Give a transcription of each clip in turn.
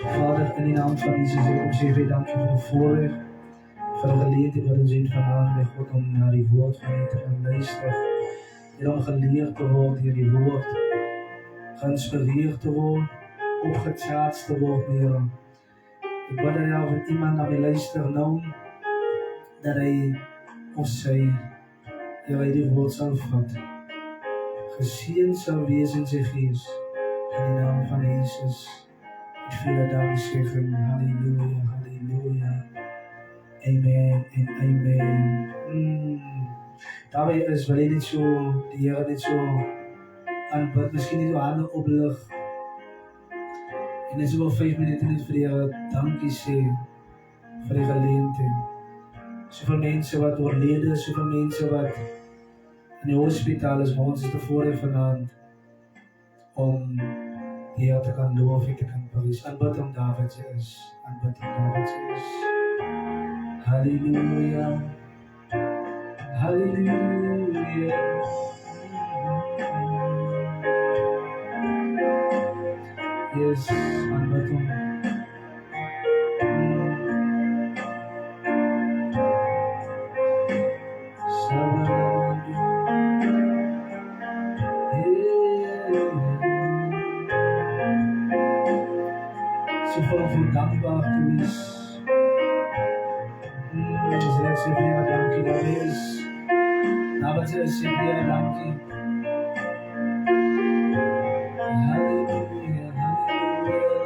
Vader, in die naam van Jesus, ik kom zeggen, dank u voor de voorrecht, voor de geleerdheid wat ons in vanavond, bij God, om naar die woord van u te gaan luisteren. En om geleerd te worden door die woord, geïnspireerd te worden, opgecharged te worden, Heer. Ik bid dat jou van iemand naar mij luistert nou, dat hij of zij, Heer, hij die woord zal vatten. Gezien zal wees in zijn geest, in de naam van Jezus. Ik wil daarom zeggen, halleluja, halleluja, amen en amen. Daarbij is wel niet zo, de Heer niet zo aanbid, misschien niet zo handen oplig. En is wel 5 minuten niet voor de Heer dankie zeggen, voor de geleentheid. Zoveel mensen wat overleden, zoveel mensen wat in de hospitaal is, maar ons is tevoren vanavond om de Heer te kan loven, te kan prijzen. Aanbid om David is, aanbid om David is. Halleluja, halleluja. Yes, aanbid om. Zoveel dankbaar geweest. Zeg weer dankie dat is. Nou wat zeg weer dankie. Halleluja, halleluja.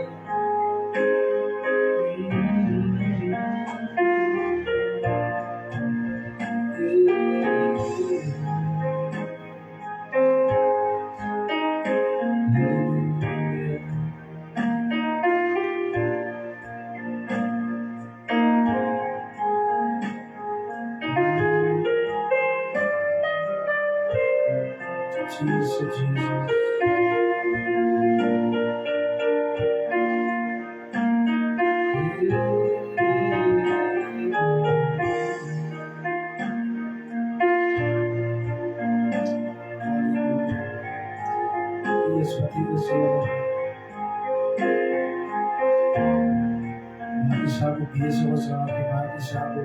Jesus, Jesus. Yes, wat hij wil zeggen. Maak je zaak op Jezus zaken, maak je zaak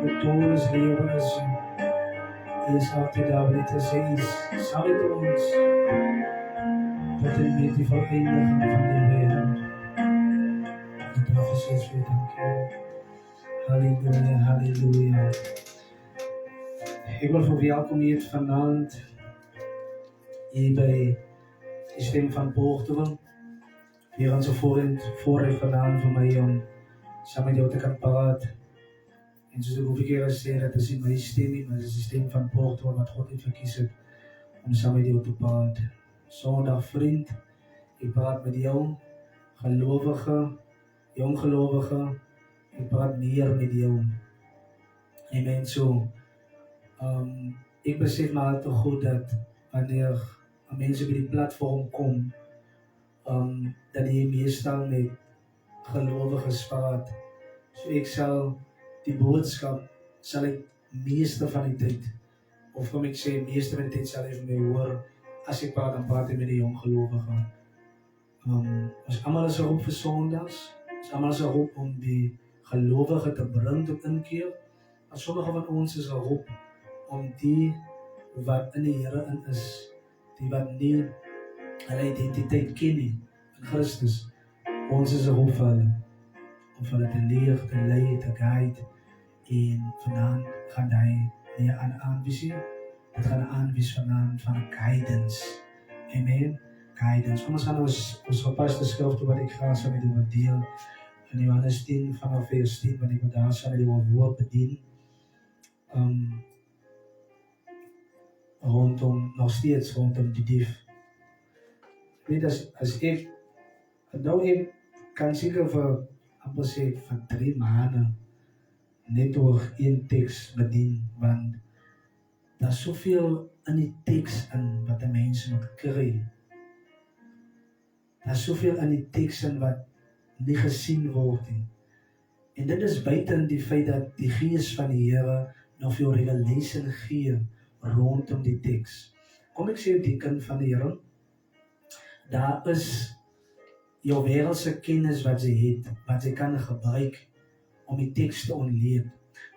op Toren's leven is. Hij is altijd daar, dit is iets. Zal het ons tot een beetje verenigen van de wereld. En daarvoor zeg we dank je. Halleluja, halleluja. Ik wil verwelkomen vanavond hier bij de stem van Portugal. Hier aan zo'n voorrecht vanavond voor mij om samen met jou te gaan praten. En zoals ik hoeveel keer gezegd heb, dat is niet mijn stem niet, maar het is de stem van Portugal wat God heeft verkiezen om samen met jou te praten. Zondag vriend, ik praat met jou, gelovige, jonggelovige, ik praat meer met jou. Amen, zo. Ik besef maar te goed dat wanneer mense by die platform kom, dat jy meestal met gelowiges praat. So ek sal die boodskap, sal ek meeste van die tyd, of kom ek sê, meeste van die tyd sal jy van my hoor, as ek praat, dan praat ek met die jong gelowige. Ons almal is geroep vir Sondags, ons almal is geroep om die gelowige te bring tot inkeer, maar sommige van ons is geroep om die wat in die Here in is, die wat nie hulle identiteit ken nie, in Christus, ons is geroep vir hulle, om vir hulle te leer, te lei, te guide, en vanaand gaan hy nie aan aanvisie, het gaan aanvies vanaand van guidance, amen, guidance. Kom ons gaan ons gepaste skrif toe wat ek graag sal met u wil deel, in Johannes 10 vanaf vers 10, wat ek met daar sal met u woord bedien, nog steeds rondom die dief. Ek weet, as ek kan seker vir, amper sê, vir 3 maande net door een teks bedien, want daar is soveel in die teks in wat die mense moet kry. Daar is soveel in die teks in wat nie gesien word nie. En dit is buiten die feit dat die Gees van die Here nog vir jou revelation gee rondom die teks. Kom ek sê die kind van die Here, daar is jou wêreldse kennis wat sy het, wat sy kan gebruik om die teks te ontleed.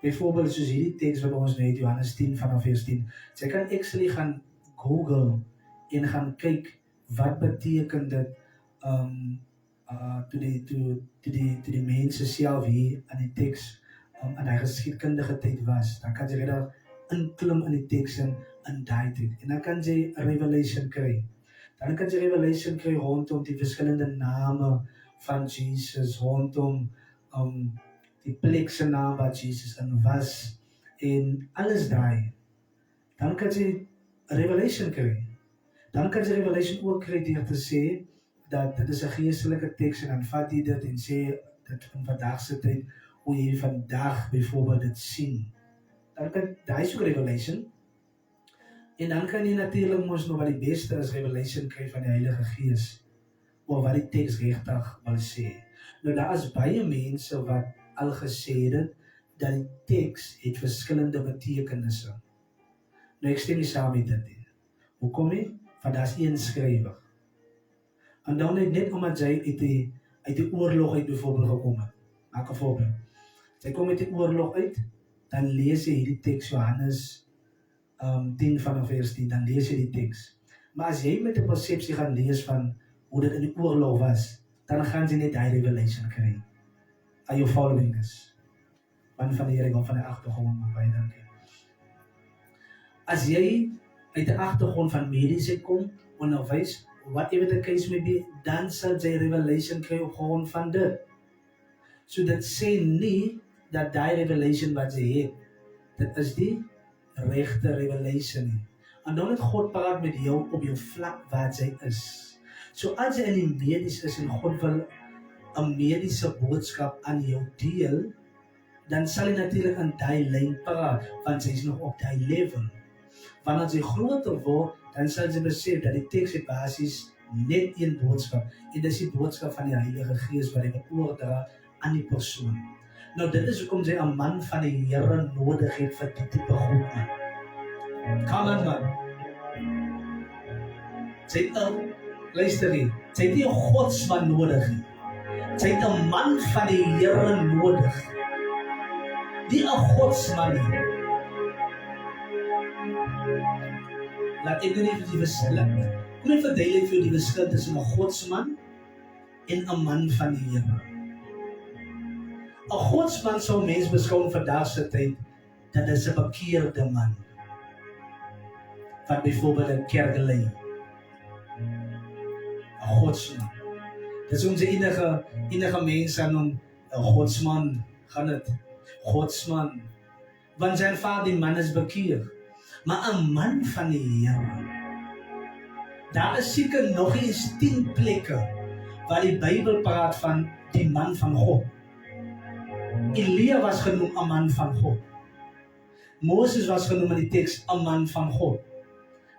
Byvoorbeeld soos hierdie teks wat ons net Johannes 10 vanaf vers 10. Sy kan actually gaan Google en gaan kyk wat beteken dit toe die mense self hier in die teks in die geskiedkundige tyd was. Dan kan sy weer inklim in die teks en in daai tyd. En dan kan sy revelation kry. Dan kan jy revelation kry rondom die verskillende name van Jesus, rondom die plek se naam wat Jesus in was, en alles daai. Dan kan jy revelation kry. Dan kan jy revelation ook kry deur te sê, dat dit is 'n geestelike teks, en dan vat jy dit en sê, dit in vandag se tyd, hoe jy vandag byvoorbeeld dit sien. Dan kan, daai is ook revelation. En dan kan jy natuurlik mos nog wat die beste is revelation kry van die Heilige Gees, oor wat die teks regtig wil sê. Nou daar is baie mense wat al gesê het, dat die teks het verskillende betekenisse. Nou ek stem nie saam met dit nie. Hoekom nie? Want daar is een skrywer. En dan net omdat sy uit die oorlog uit byvoorbeeld gekom het. Maak 'n voorbeeld. Sy kom uit die oorlog uit, dan lees jy hierdie teks Johannes 10 vanaf vers 10, dan lees jy die teks. Maar as jy met 'n persepsie gaan lees van hoe dit in die oorlog was, dan gaan jy net die revelation kry. Are you following this? Man van die Here kom van die agtergrond, maar baie dankie. As jy uit die agtergrond van mediese kom, onderwys, whatever the case may be, dan sal jy revelation kry op grond van dit. So dit sê nie dat die revelation wat jy het, dit is die regte revelation nie. En dan het God praat met jou op jou vlak waar jy is. So as jy in die medies is en God wil 'n mediese boodskap aan jou deel, dan sal jy natuurlik in die lyn praat, want jy is nog op die level. Wanneer jy groter word, dan sal jy besef dat die teks het basies net een boodskap, en dis die boodskap van die Heilige Gees wat hy wil oordra aan die persoon. Nou dit is hoekom jy 'n man van die Here nodig het vir die tipe goed man. Come on man. Jy luister hier, jy het nie 'n godsman nodig nie. Jy het 'n man van die Here nodig. Nie 'n godsman nie. Laat ek nie vir die verskil. Kom ek verduidelik vir jou die verskil tussen 'n godsman en 'n man van die Here. 'n Godsman sou mens beskou in vandag se tyd, dat is 'n bekeerde man. Wat byvoorbeeld 'n kerk lei. 'n Godsman. Dis ons enige mens aan 'n godsman, gaan dit godsman. Want zijn vader die man is bekeerd. Maar 'n man van die Here. Daar is seker nog eens 10 plekke waar die Bybel praat van die man van God. Elia was genoem 'n man van God. Moses was genoem in die teks 'n man van God.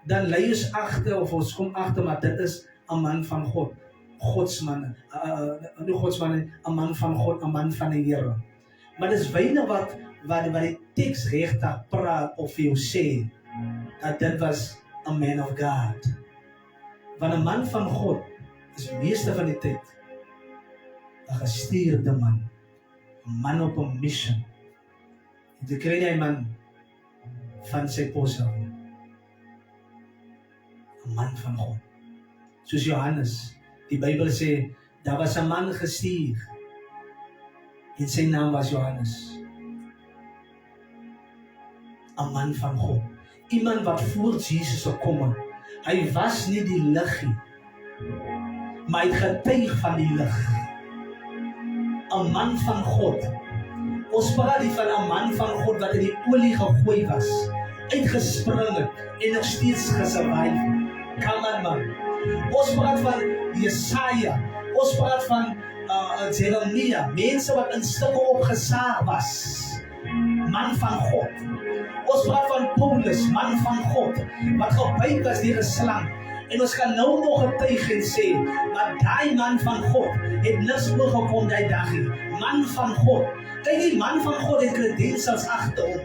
dan lei ons agter, of ons kom agter, maar dit is 'n man van God. Godsman, nie godsman, 'n man van God, 'n man van die Here. Maar dis weinig wat die teks regtig praat of vir jou sê, dat dit was 'n man of God. Want 'n man van God is meeste van die tyd 'n gestuurde man. 'n Man op 'n mission. En toe kry jy 'n man van sy pos af. 'n Man van God. Soos Johannes, die Bybel sê, daar was 'n man gestuur. En sy naam was Johannes. 'n Man van God. Iemand wat voor Jesus gekom het. Hy was nie die lig nie, maar hy het getuig van die lig. 'n Man van God. Ons praat nie van 'n man van God wat in die olie gegooi was, uitgespring het en nog steeds gesurvive. Come on, man. Ons praat van Jesaja. Ons praat van Jeremia. Mense wat in stukke opgesaag was. Man van God. Ons praat van Paulus, man van God, wat gebyt was deur 'n slang. En ons kan nou nog getuig en sê, maar daai man van God het niks oorgekom daai dag nie. Man van God. Kyk, die man van God het credentials agter hom.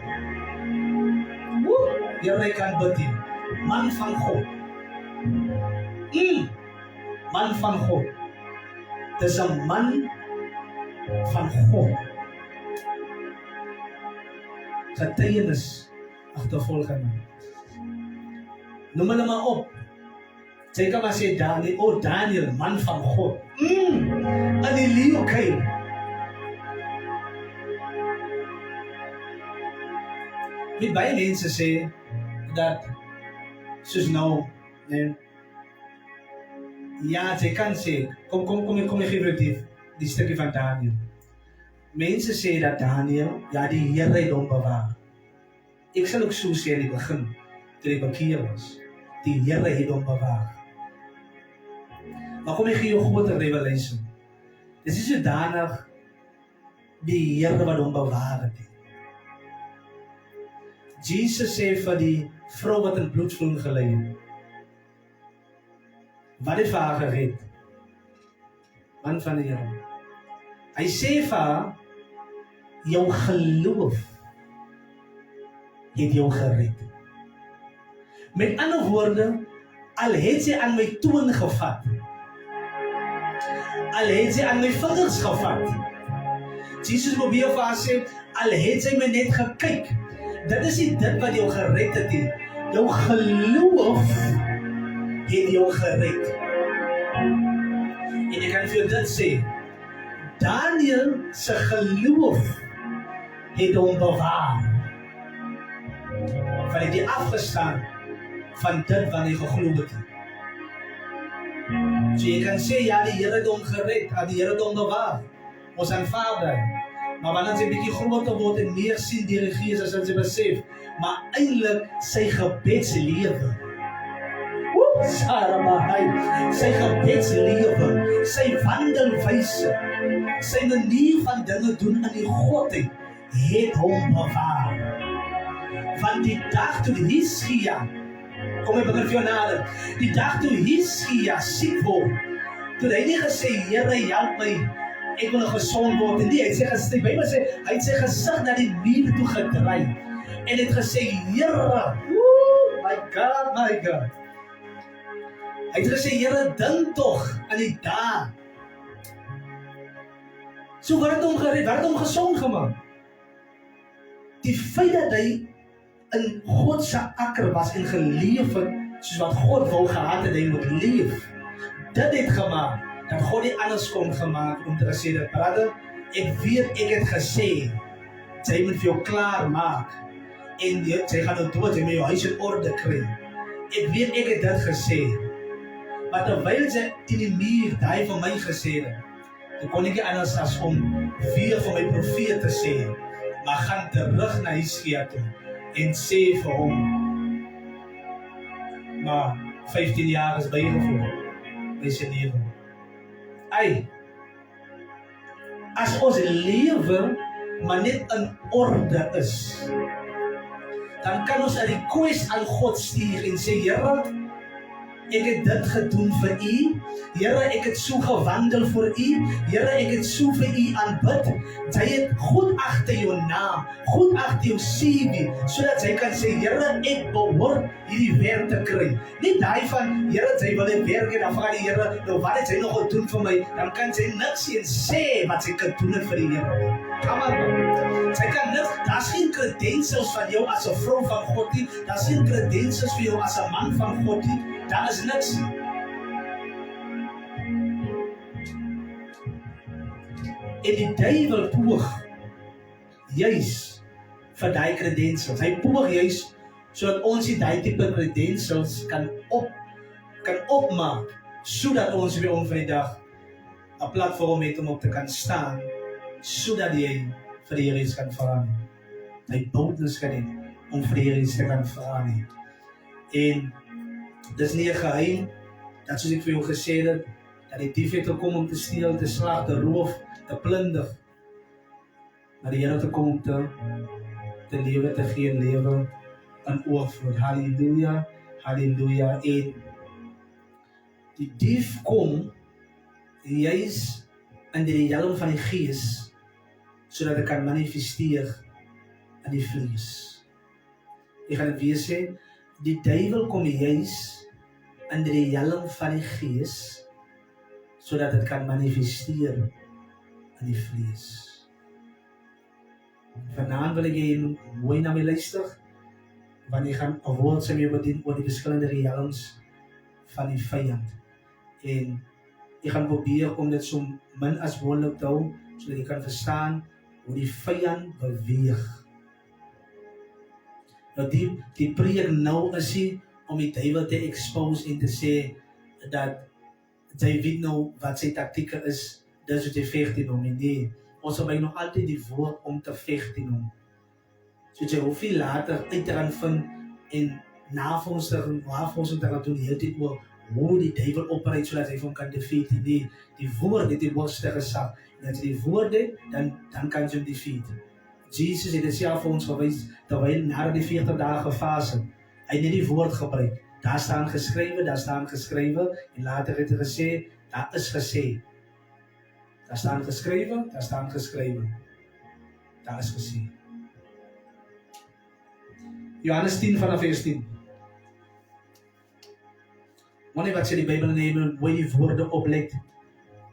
Jy kan bid nie. Man van God. Man van God. Dis 'n man van God. Getuienis agtervolging. Noem hulle maar op. Jy kan maar sê Daniel, Daniel, man van God. In die leeukuil. Met baie mense sê dat soos nou, nee. Ja, jy kan sê, kom ek gee die stukkie van Daniel. Mense sê dat Daniel, ja, die Here het hom bewaar. Ek sal ook so sê in die begin, toe ek bekeer was, die Here het hom bewaar. Maar kom ek gee jou groter revelation. Dis is sodanig die Here wat hom bewaar het. Jesus sê vir die vrou wat in bloedvloed gelei het, wat het vir haar gered? Man van die Here. Hy sê vir haar, jou geloof het jou gered. Met ander woorde, al het sy aan my toon gevat, al het sy aan my vingers gevat, Jesus probeer vir haar sê, al het sy my net gekyk, dit is nie dit wat jou gered het nie. Jou geloof het jou gered. En ek kan vir dit sê, Daniel se geloof het hom bewaar. Van hy het afgestaan van dit wat hy geglo het. So jy kan sê, ja, die Here het hom gered, die Here het hom bewaar. Ons aanvaar dit. Maar wanneer sy bietjie groter word en meer sien deur die Gees, as sy besef, maar eintlik sy gebedslewe. Sy gebedslewe, sy wandelwyse, sy manier van dinge doen in die Godheid, het hom bewaar. Van die dag toe Hiskia, kom ek begin vir jou nader, die dag toe Hiskia siek word, toe hy nie gesê, Here, help my, ek wil gesond word, en die Bybel sê, hy het sy gesig na die muur toe gedraai, en het gesê, Here, my God, hy het gesê, Here, dink tog aan die dae. So wat het hom gered, wat het hom gesond gemaak? Die feit dat hy in God se akker was en geleef het, soos wat God wou gehad het, hy moet leef, dit het gemaak, dat God nie anders kon gemaak om te sê, dat brother, ek weet, ek het gesê, jy moet vir jou klaar maak, en jy gaan nou dood, jy moet jou huis in orde kry. Ek weet, ek het dit gesê, maar terwyl sy in die muur daai van my gesê het, toe kon ek nie anders as om weer van my profeet te sê, maar gaan terug na Hiskia toe, en sê vir hom, maar 15 jaar is bygevoer, by sy lewe. As ons lewe maar net in orde is, dan kan ons 'n request aan God stuur en sê, Here, ek het dit gedoen vir U. Here, ek het so gewandel vir U. Here, ek het so vir U aanbid. Jy het goed agter jou naam, goed agter jou CV, sodat jy kan sê, Here, ek behoort hierdie werk te kry. Nie daai van, Here, jy wil dit werk en dan vra die Here, nou wat het jy nog gedoen vir my? Dan kan jy niks eens sê wat jy kan doen het vir die Here. Come on. Jy kan niks, daar's geen credentials van jou as 'n vrou van God nie. Daar's geen credentials vir jou as 'n man van God nie. Daar is niks. En die duiwel poog juis vir daai credentials. Hy poog juis sodat ons die daai tipe credentials kan opmaak, sodat ons weer om van die dag 'n platform het om op te kan staan, sodat jy vir die Here kan vra. Hy boldness kan hê om vir die Here te kan vra. En dis nie 'n geheim dat, soos ek vir jou gesê het, dat die dief het gekom om te steel, te slag, te roof, te plunder. Maar die Here het gekom om te lewe, te gee, lewe in oorvloed. Halleluja, halleluja. En die dief kom juis in die helm van die Gees, sodat dit kan manifesteer in die vlees. Ek gaan dit weer sê, die duiwel kom juis in die helm van die Gees, sodat dit kan manifesteer in die vlees. Vanaand wil ek jy mooi na my luister, want ek gaan 'n woord saam jou bedien oor die verskillende realms van die vyand. En ek gaan probeer om dit so min as moontlik te hou, sodat jy kan verstaan hoe die vyand beweeg. Nou die preek nou is nie om die duiwel te expose en te sê dat jy weet nou wat sy taktieke is, dis wat jy veg teen hom. Nee, ons gebruik nog altyd die woord om te veg teen hom. So jy hoef nie later uit te gaan vind en navorsing te gaan doen die hele tyd oor hoe die duiwel operate sodat hy hom kan defeat. Nee, die woord het die hoogste gesag. En as jy die woord het, dan kan jy hom defeat. Jesus het dit self vir ons gewys, terwyl na die 40 dae gefase, hy het nie die woord gebruik. Daar staan geskrywe, en later het hy gesê, daar is gesê. Daar staan geskrywe, daar is gesê. Johannes 10 vanaf vers 10. Wanneer wat sê die Bybel neem, hoe die woorde oplet.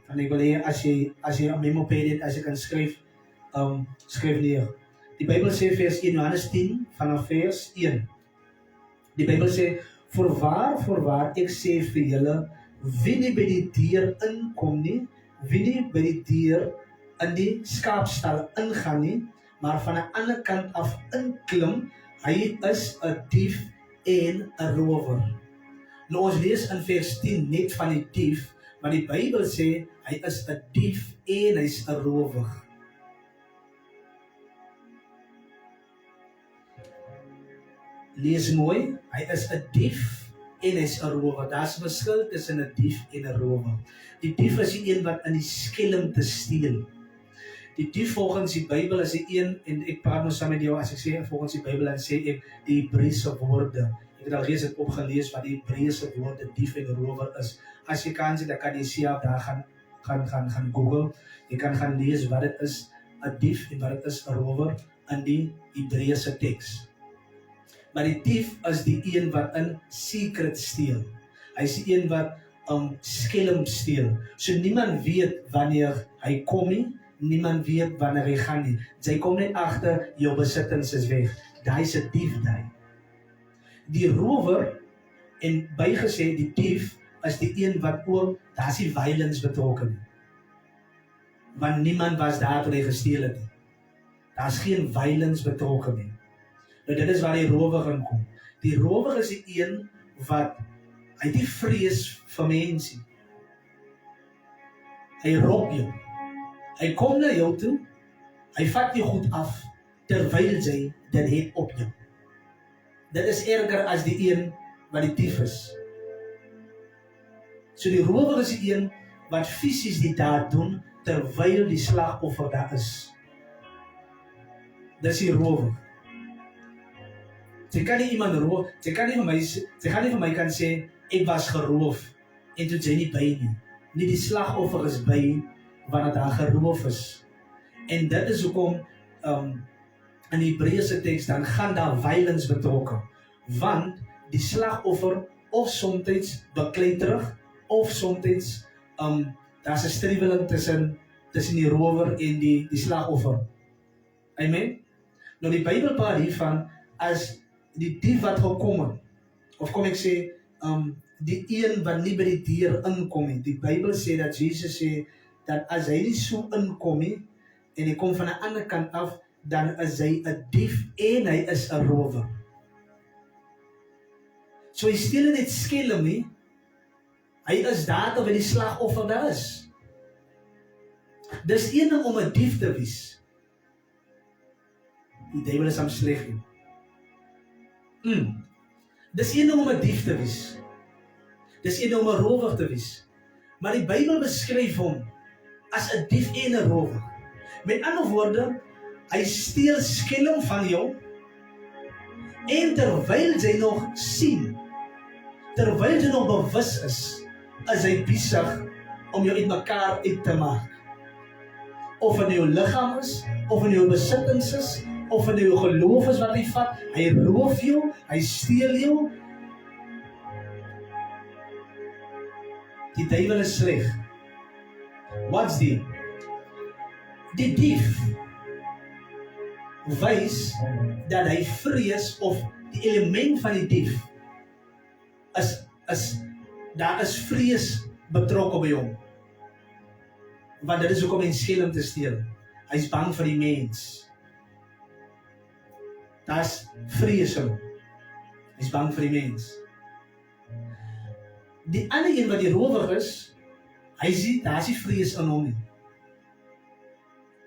En ek wil hê, as jy 'n memo-pad het, as jy kan skryf neer. Die Bybel sê vers 1, Johannes 10 vanaf vers 1. Die Bybel sê, Voorwaar, ek sê vir julle, wie nie by die deur inkom nie, wie nie by die deur in die skaapstal ingaan nie, maar van 'n ander kant af inklim, hy is 'n dief en 'n rower. Nou ons lees in vers 10 net van die dief, maar die Bybel sê, hy is 'n dief en hy's 'n rower. Lees mooi, hy is 'n dief en hy's 'n rower. Daar's 'n verskil tussen 'n dief en 'n rower. Die dief is die een wat in die skelm te steel. Die dief volgens die Bybel is die een, en ek praat nou saam met jou, as ek sê volgens die Bybel, dan sê ek die Hebreëse woorde. Ek het al reeds het opgelees wat die Hebreëse woorde dief en rower is. As jy kan sê, dan kan jy self daar gaan Google. Jy kan gaan lees wat dit is, 'n dief en wat dit is 'n rower in die Hebreëse teks. Maar die dief is die een wat in secret steel. Hy is die een wat skelm steel. So niemand weet wanneer hy kom nie, niemand weet wanneer hy gaan nie. Jy kom net agter, jou besittings is weg. Daai is 'n dief daai. Die rower, en bygesê die dief, is die een wat ook, daar is die violence betrokke nie. Want niemand was daar toe hy gesteel het nie. Daar is geen violence betrokke nie. Nou dit is waar die rower gaan kom. Die rower is die een wat, hy het die vrees vir mense. Hy rob jou. Hy kom na jou toe, hy vat jou goed af, terwyl jy dit het op jou. Dit is erger as die een wat die dief is. So die rower is die een wat fisies die daad doen, terwyl die slagoffer daar is. Dis die rower. Jy kan nie iemand roof, jy gaan nie vir my kan sê, ek was geroof, en toe jy nie by nie. Nie die slagoffer is by, wanneer daar geroof is. En dit is hoekom, in die Hebreëse teks, dan gaan daar violence betrokke. Want die slagoffer, of soms beklei terug, of soms, daar's 'n striweling tussen die rower en die slagoffer. Amen? Nou die Bybel praat hiervan, as die dief wat gekom het, of kom ek sê, die een wat nie by die deur inkom nie. Die Bybel sê dat Jesus sê, dat as hy nie so inkom nie, en hy kom van 'n ander kant af, dan is hy 'n dief en hy is 'n rower. So hy steel net skelm nie, hy is daar terwyl die slagoffer daar is. Dis een ding om 'n dief te wees. Die duiwel is hom sleg nie. Dis een ding om 'n dief te wees. Dis een ding om 'n rower te wees. Maar die Bybel beskryf hom as 'n dief en 'n rower. Met ander woorde, hy steel skelm van jou, en terwyl jy nog sien, terwyl jy nog bewus is hy besig om jou uitmekaar uit te maak. Of in jou liggaam is, of in jou besittings is, of in jou geloof is wat hy vat, hy roof jou, hy steel jou. Die duiwel is sleg. Wat's die? Die dief wys dat hy vrees, of die element van die dief daar is vrees betrokke by hom. Want dit is hoekom hy skelm te steel. Hy is bang vir die mens. Daar is vrees in hom. Hy is bang vir die mens. Die ander een wat die rower is, hy sê, daar is nie vrees in hom nie.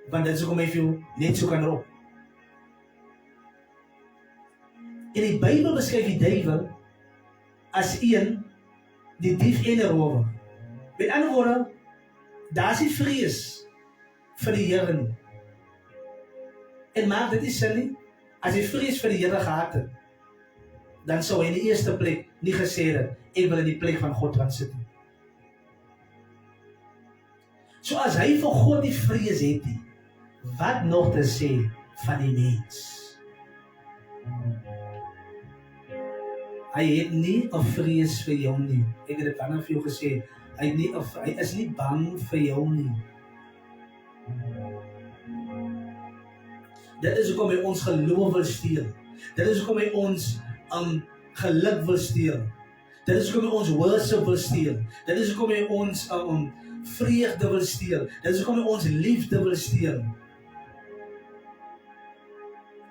Want dit is hoekom hy vir jou net so kan roep. In die Bybel beskryf die duiwel as een, die dief en 'n rower. Met ander woorde, daar is nie vrees vir die Here nie. En maak dit nie sin nie, as hy vrees vir die Here gehad het, dan sou hy in die eerste plek nie gesê het, ek wil in die plek van God gaan sit nie. So as hy vir God nie vrees het nie, wat nog te sê van die mens? Hy het nie 'n vrees vir jou nie. Ek het dit dan vir jou gesê, hy is nie bang vir jou nie. Dit is hoekom hy ons geloof wil steel. Dit is hoekom hy ons geluk wil steel. Dit is hoekom hy ons worship wil steel. Dit is hoekom hy ons vreugde wil steel. Dit is hoekom hy ons liefde wil steel.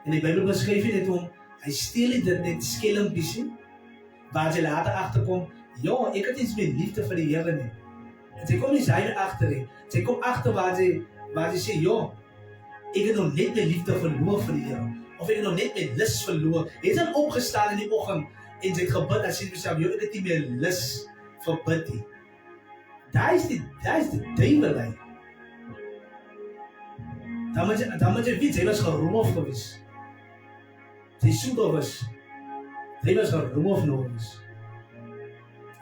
En die Bybel beskryf dit hom, hy steel dit net skelmpies nie, waar jy later agterkom, ja, ek het iets met liefde vir die Here nie. En sy kom nie sy agter nie. Sy kom agter waar sy sê, ja, ek het nog net my liefde verloor vir die Here, of ek het nog net my lus verloor. Jy het dan opgestaan in die oggend en sy het gebid en sê myself, ek het nie meer lus vir bid nie. Daar is die duiwel. Dan moet jy weet, sy was geroof gewees. Sy soeder was. Sy was geroof nog eens.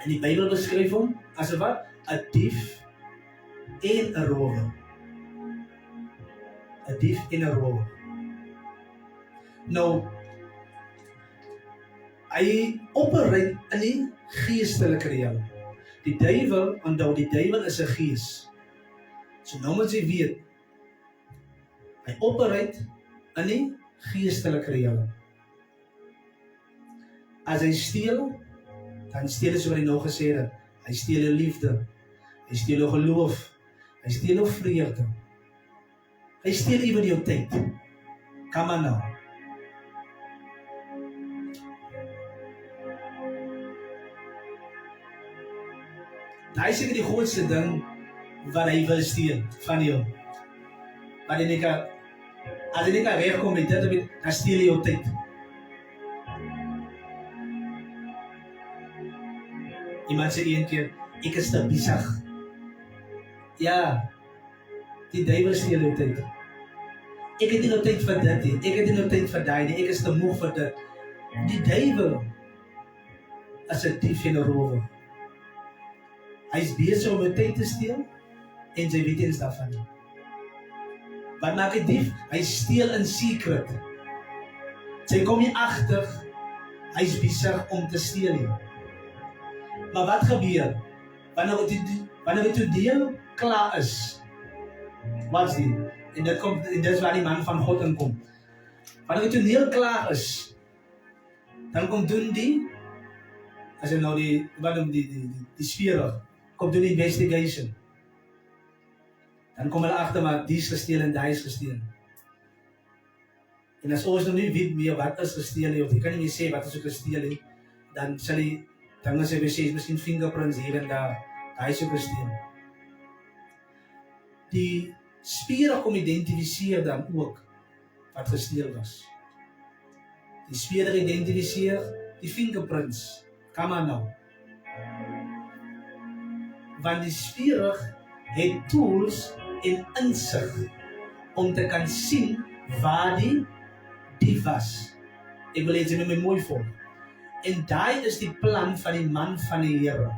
En die Bybel beskryf hom as 'n wat? 'n dief en 'n rower. 'n dief en 'n rower. Nou, hy opereer in die geestelike realm. Die duiwel, onthou, die duiwel is 'n gees. So nou moet jy weet, hy opereer in die geestelike realm. As hy steel, dan steel hy soos hy nou gesê het, hy steel jou liefde, hy steel jou geloof, hy steel jou vreugde, hy steel even jou tyd. Come on nou. Daai is seker die grootste ding wat hy wil steel van jou. Maar as jy nie kan regkom met dit, dan steel hy jou tyd. Iemand sê een keer, ek is te besig. Ja, die duiwel steel jou tyd. Ek het nie nou tyd vir dit nie, ek het nie nou tyd vir daai nie, ek is te moeg vir dit. Die duiwel is 'n dief en 'n rower. Hy is besig om jou tyd te steel en jy weet eens daarvan nie. Wat maak 'n dief? Hy steel in secret. Jy kom nie agter, hy is besig om te steel nie. Maar wat gebeur? Wanneer die deel klaar is, wat's dit? En dit is waar die man van God inkom. Wanneer die toneel klaar is, dan kom doen die, as jy nou die speler, kom doen die investigation. Dan kom hulle agter maar die is gesteel en die is gesteel. En as ons nou nie weet meer wat is gesteel nie, of jy kan nie meer sê wat is ook gesteel nie, dan sal die dinge sê, miskien fingerprints hier en daar, die is ook gesteel. Die spiere kom identifiseer dan ook wat gesteel was. Die spiere identifiseer die fingerprints. Kom maar nou. Want die spiere het tools en insig om te kan sien waar die dief was. Ek wil dit met my mooi volg. En daai is die plan van die man van die Here.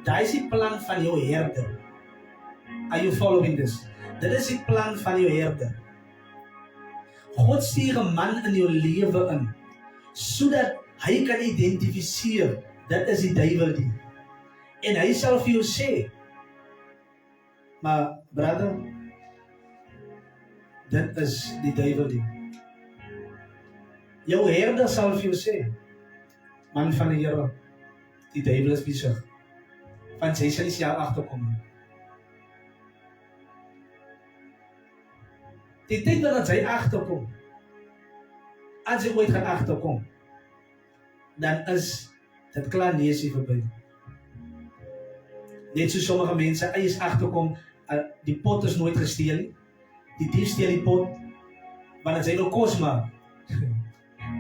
Daai is die plan van jou herder. Are you following this? Dit is die plan van jou herder. God stuur 'n man in jou lewe in, sodat hy kan identifiseer, dit is die duiwel die. En hy sal vir jou sê, maar brother, dit is die duiwel die. Jou herder sal vir jou sê, man van die Here, die duiwel is besig, want hy sal nie self agterkom. Die tyd dat hy agterkom, as hy ooit gaan agterkom, dan is dit klaar neesie verby. Net so sommige mense, hy is agterkom, die pot is nooit gesteel nie, die dief steel die pot, want as hy wil kos maak,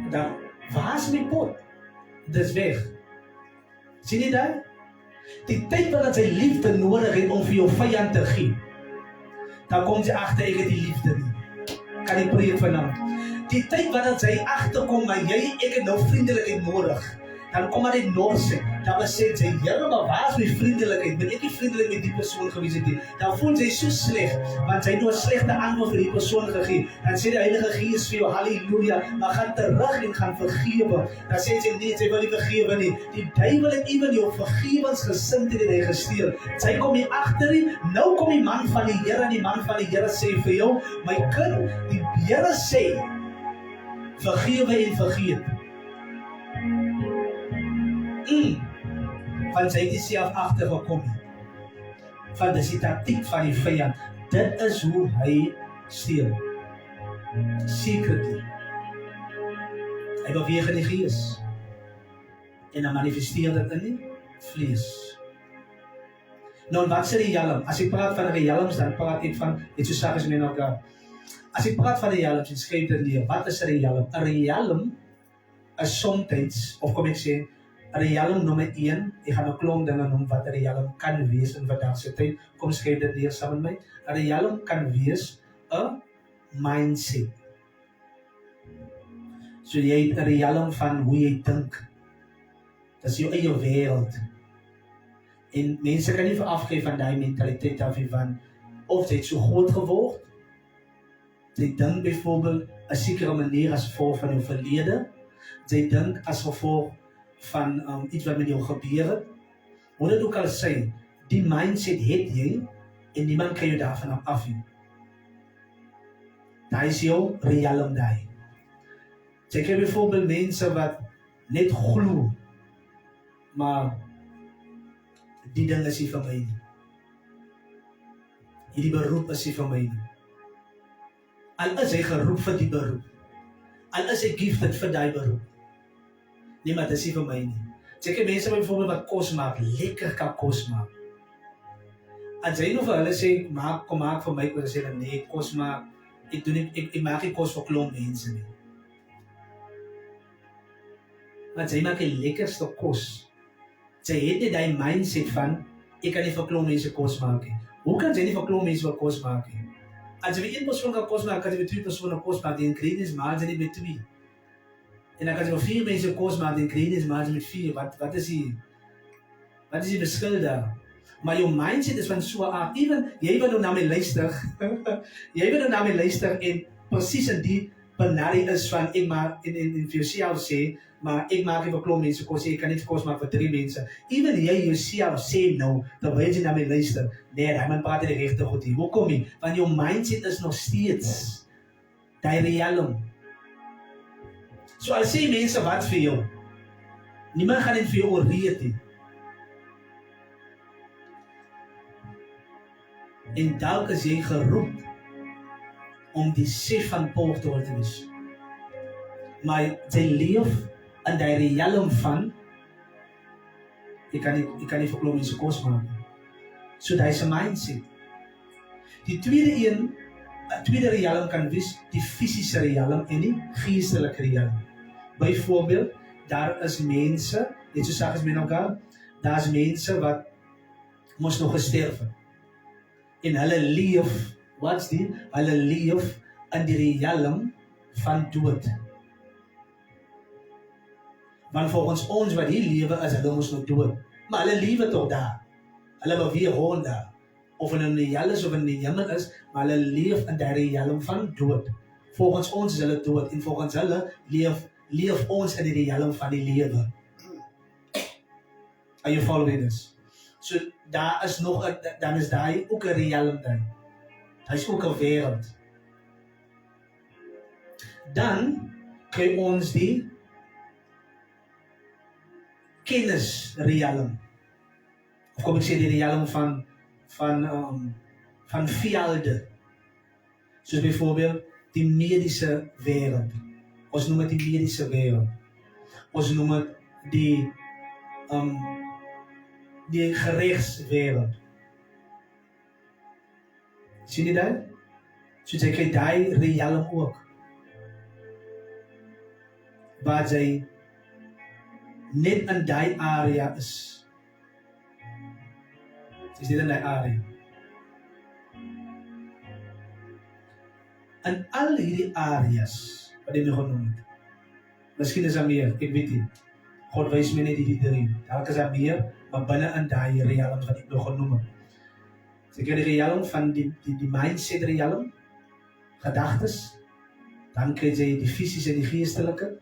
dan, waar is my pot? Dit is weg. Sien jy dat? Die tyd wat hy liefde nodig het om vir jou vyand te gee, dan kom jy agter, ek het die liefde nie. Kan ek preek vanavond? Die tyd wat hy agterkom, maar ek het nou vriendelikheid nodig, dan kom maar die norse, dan sê jy, Here, maar waar is my vriendelikheid? Ben ek nie vriendelik met die persoon gewees het nie? Dan voel jy so sleg, want hy het nou 'n slegte antwoord vir die persoon gegee. Dan sê die Heilige Gees vir jou, halleluja, maar gaan terug en gaan vergewe. Dan sê jy, nee, jy wil nie vergewe nie. Die duiwel het ewen jou vergewensgesindheid hy gesteel. Sy kom nie agter nie, nou kom die man van die Here, en die man van die Here sê vir jou, my kind, die Here sê, vergewe en vergeet. Want sy het nie self agtergekom nie. Want dis die taktiek van die vyand. Dit is hoe hy steel. Secretly. Hy beweeg in die gees. En dan manifesteer dit in die vlees. Nou, wat sê die helm? As ek praat van realms, dan praat ek van, net so sag as my nou gaan. As ek praat van realms, en skryf dit neer, wat is 'n realm? 'n realm is somtyds, of kom ek sê, 'n realm nommer 1, ek gaan 'n klomp dinge noem wat 'n realm kan wees in vandag se tyd. Kom skryf dit neer saam met my. 'n realm kan wees 'n mindset. So jy het 'n realm van hoe jy dink. Dis jou eie wêreld. En mense kan nie verafgee van daai mentaliteit af van of jy het so groot geword. Jy dink byvoorbeeld 'n sekere manier as gevolg van jou verlede. Jy dink as gevolg van iets wat met jou gebeur het. Hoe dit ook al sê, die mindset het jy en niemand kan jou daarvan afheen. Daai is jou realm daai. Jy kry byvoorbeeld mense wat net glo, maar die ding is nie van my nie. Hierdie beroep is nie van my nie. Al is hy geroep vir die beroep. Al is hy gifted vir die beroep. Nee, maar dit is nie vir my nie. Jy kry mense byvoorbeeld wat kos maak, lekker kan kos maak. As jy nou vir hulle sê, kom maak vir my, dan sê hulle, nee, kos maak, ek maak nie kos vir klomp mense nie. Maar jy maak die lekkerste kos. Jy het nie die mindset van, ek kan nie vir klomp mense kos maak nie. Hoe kan jy nie vir klomp mense kos maak nie? As jy vir 1 persoon kan kos maak, kan jy vir 2 persone kos maak, die ingredients maak jy nie met 2. En dan kan jy maar 4 mense kos maak en kry nie maar met 4. Wat is die verskil daar? Maar jou mindset is van so aard. Even jy wat nou na my luister, jy wat nou na my luister en presies in die benadering is van ek maar en vir jouself sê, maar ek maak nie vir klomp mense kos, ek kan nie kos maak vir 3 mense. Even jy jouself sê nou, terwyl jy na my luister, nee, hy man praat die regte goed hier. Hoekom nie? Want jou mindset is nog steeds die realm. So as sê mense wat vir jou, niemand gaan dit vir jou oorreed nie. En dalk is jy geroep om die sef van Paul te word te wees. Maar jy leef in die realm van ek kan nie vir klomp mense kos maak. So dit is 'n mindset. Die tweede realm kan wees die fisiese realm en die geestelike realm. Byvoorbeeld, daar is mense, net so sê as men elkaar, daar is mense wat mos nog gesterf het. En hulle leef, hulle leef in die realm van dood. Want volgens ons wat hier lewe is, hulle mos nog dood. Maar hulle lewe toch daar. Hulle beweeg rond daar. Of in die hel is of in die hemel is, maar hulle leef in die realm van dood. Volgens ons is hulle dood en volgens hulle leef ons in die realm van die lewe. Are you following this? So daar is nog, dan is daar ook 'n realm daar. Daar is ook 'n wêreld. Dan kry ons die kennisrealm. Of kom ek sê die realm van velde. Soos byvoorbeeld die medische wêreld. Ons noem dit die medische wêreld. Ons noem dit die gerechtswêreld. Sien jy dit? So jy kry die realm ook. Waar jy net in die area is. Is dit in die area? In al hierdie areas wat jy nou genoem het. Miskien is daar meer, ek weet nie. God wys my net die 3. Dalk is daar meer, maar binne in die realm wat ek nou genoem het. So ek het die realm van die mindset realm, gedagtes, dan kry jy die fisiese en die geestelike,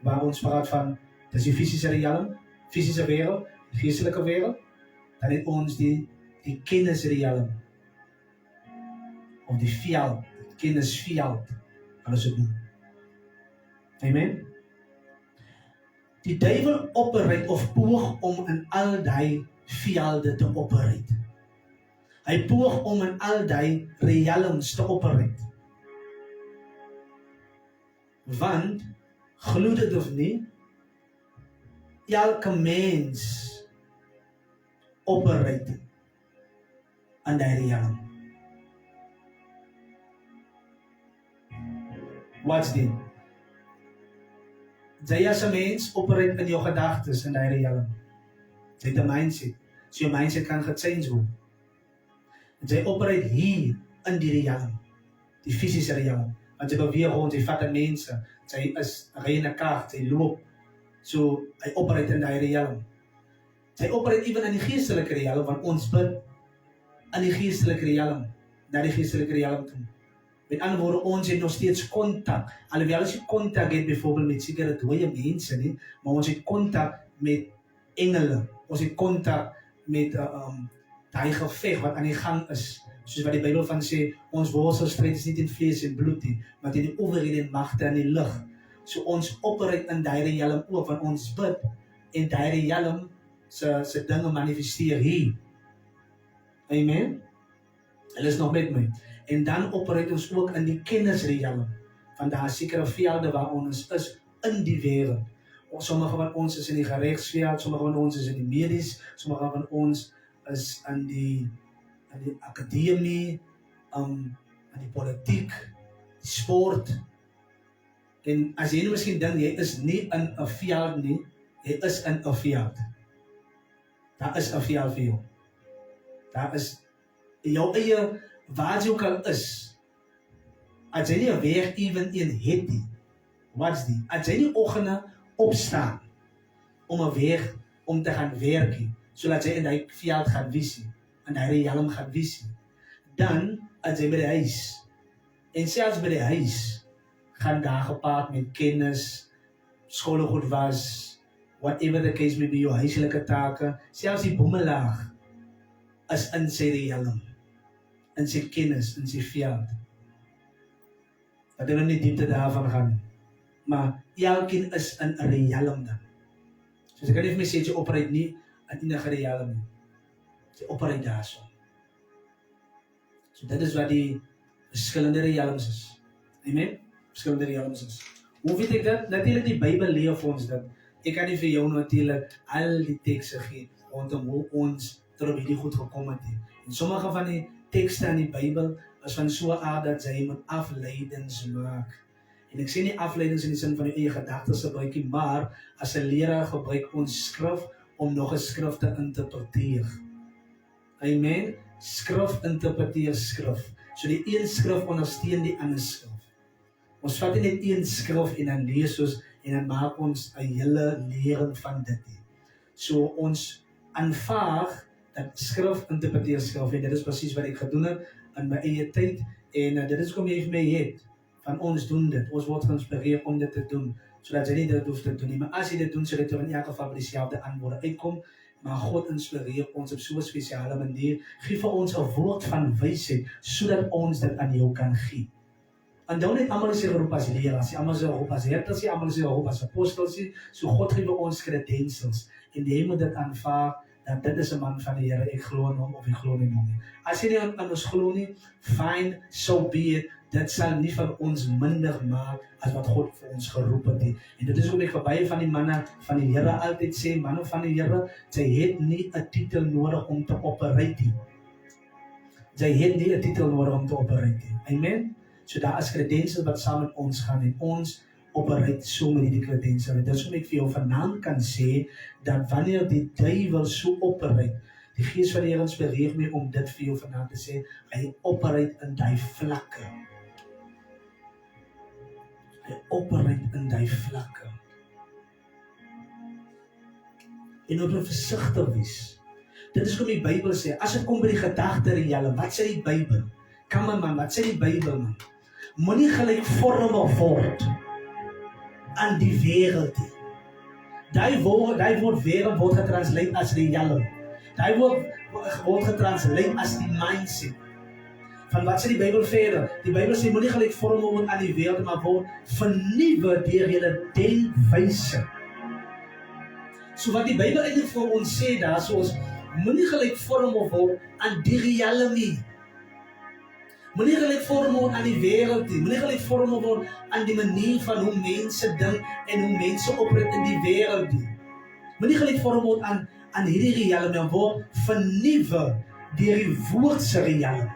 waar ons praat van, dis die fisiese realm, fisiese wêreld, die geestelike wêreld, dan het ons die kennisrealm, of die veld, kennisveld, alles het noem. Amen? Die duivel operate of poog om in al die velde te operate. Hy poog om in al die realms te operate. Want, glo dit of nie, elke mens operate in die realm. Wat's dit? Jy as 'n mens operate in jou gedagtes in die realm. Jy het 'n mindset. So jou mindset kan gechange word. Jy operate hier in die realm, die fisiese realm. Want jy beweeg rond, jy vat mense, jy ry in 'n kar, jy loop. So hy operate in die realm. Jy operate even in die geestelike realm, want ons bid in die geestelike realm, na die geestelike realm toe. Met ander woorde, ons het nog steeds kontak. Alhoewel as jy kontak het byvoorbeeld met sekere dooie mense nie, maar ons het kontak met engele. Ons het kontak met die geveg wat aan die gang is. Soos wat die Bybel van sê, ons worstelstryd is nie teen vlees en bloed nie, maar teen die owerhede en magte in die lig. So ons operate in die realm ook, want ons bid en die realm se dinge manifesteer hier. Amen? Hulle is nog met my. En dan operate ons ook in die kennisrealm. Want daar is sekere velde waar ons is in die wêreld. Sommige van ons is in die gerechtsveld, sommige van ons is in die medies, sommige van ons is in die akademie, in die politiek, die sport. En as jy nou miskien dink, jy is nie in 'n veld nie, jy is in 'n veld. Daar is 'n veld vir jou. Daar is jou eie, waar jy ook al is, as jy nie 'n weg even een het nie, Wat's die? As jy die oggende opstaan om 'n weg om te gaan werk, sodat jy in die veld gaan visie, in die realm gaan visie, dan as jy by die huis, en selfs by die huis, gaan daar gepaard met kennis, skoolgoed was, whatever the case may be, jou huiselike take, selfs die boemelaag is in sy realm, in sy kennis, in sy veld. Dat hulle nie diepte daarvan gaan, maar elkeen is in 'n realm dan. Soos ek kan nie vir my sê, jy operate nie in enige realm nie. Jy operate daarso. So dit is wat die verskillende realms is. Amen? Verskillende realms is. Hoe weet ek dat? Natuurlijk die Bybel leer vir ons dat. Ek kan nie vir jou natuurlijk al die tekste gee rondom hoe ons tot op hierdie goed gekom het. En sommige van die tekste in die Bybel is van so aard dat jy moet afleidings maak. En ek sê nie afleidings in die sin van jou eie gedagtes gebruik nie, maar as 'n leraar gebruik ons skrif om nog 'n skrif te interpreteer. Amen. Skrif interpreteer skrif. So die een skrif ondersteun die ander skrif. Ons vat nie net een skrif en dan lees ons en dan maak ons 'n hele lering van dit. So ons aanvaar dat skrif interpreteer skrif en dit is presies wat ek gedoen het in my eie tyd en dit is kom jy vir my het. Van ons doen dit. Ons word geïnspireer om dit te doen, sodat jy nie dit hoef te doen nie. Maar as jy dit doen, sodat jy in elk geval by dieselfde antwoorde uitkom, maar God inspireer ons op so 'n spesiale manier, gee vir ons 'n woord van wysheid, sodat ons dit aan jou kan gee. En dan net almal is geroep as leraars, almal is geroep as herders, almal is geroep as apostels, so God gee vir ons credentials, en jy moet dit aanvaar, dat dit is 'n man van die Here, ek glo in hom of ek glo nie in hom nie. As jy nie aan ons glo nie, fine, so be it. Dit sal nie van ons minder maak as wat God vir ons geroep het nie. En dit is ook ek vir baie van die manne van die Here altyd sê, manne van die Here, jy het nie 'n titel nodig om te operate nie. Jy het nie 'n titel nodig om te operate nie. Amen? So daar is credentials wat saam met ons gaan en ons operate so met die credentials. Dit is hoe ek vir jou vanaand kan sê, dat wanneer die duiwel so operate, die Gees van die Here inspireer my om dit vir jou vanaand te sê, hy operate in die vlakke. Hy operate in die vlakke. En op 'n versigtig wees. Dit is hoe die Bybel sê, as dit kom by die gedagte realm, wat sê die Bybel? Kom man, wat sê die Bybel man? Moenie gelykvormig word aan die wêreld nie. Daai woord wêreld word getranslate as realm. Daai woord word getranslate as die mindset. Van wat sê die Bybel verder? Die Bybel sê moenie gelykvormig word aan die wêreld, maar word vernuwe deur julle denkwyse. So wat die Bybel eintlik vir ons sê daar, soos moenie gelykvormig word aan die realm nie. Moenie gelykvormig word aan die wêreld nie. Moenie gelykvormig word aan die manier van hoe mense dink en hoe mense operate in die wêreld nie. Moenie gelykvormig word aan hierdie realm nie, word vernuwe deur die woord se realm.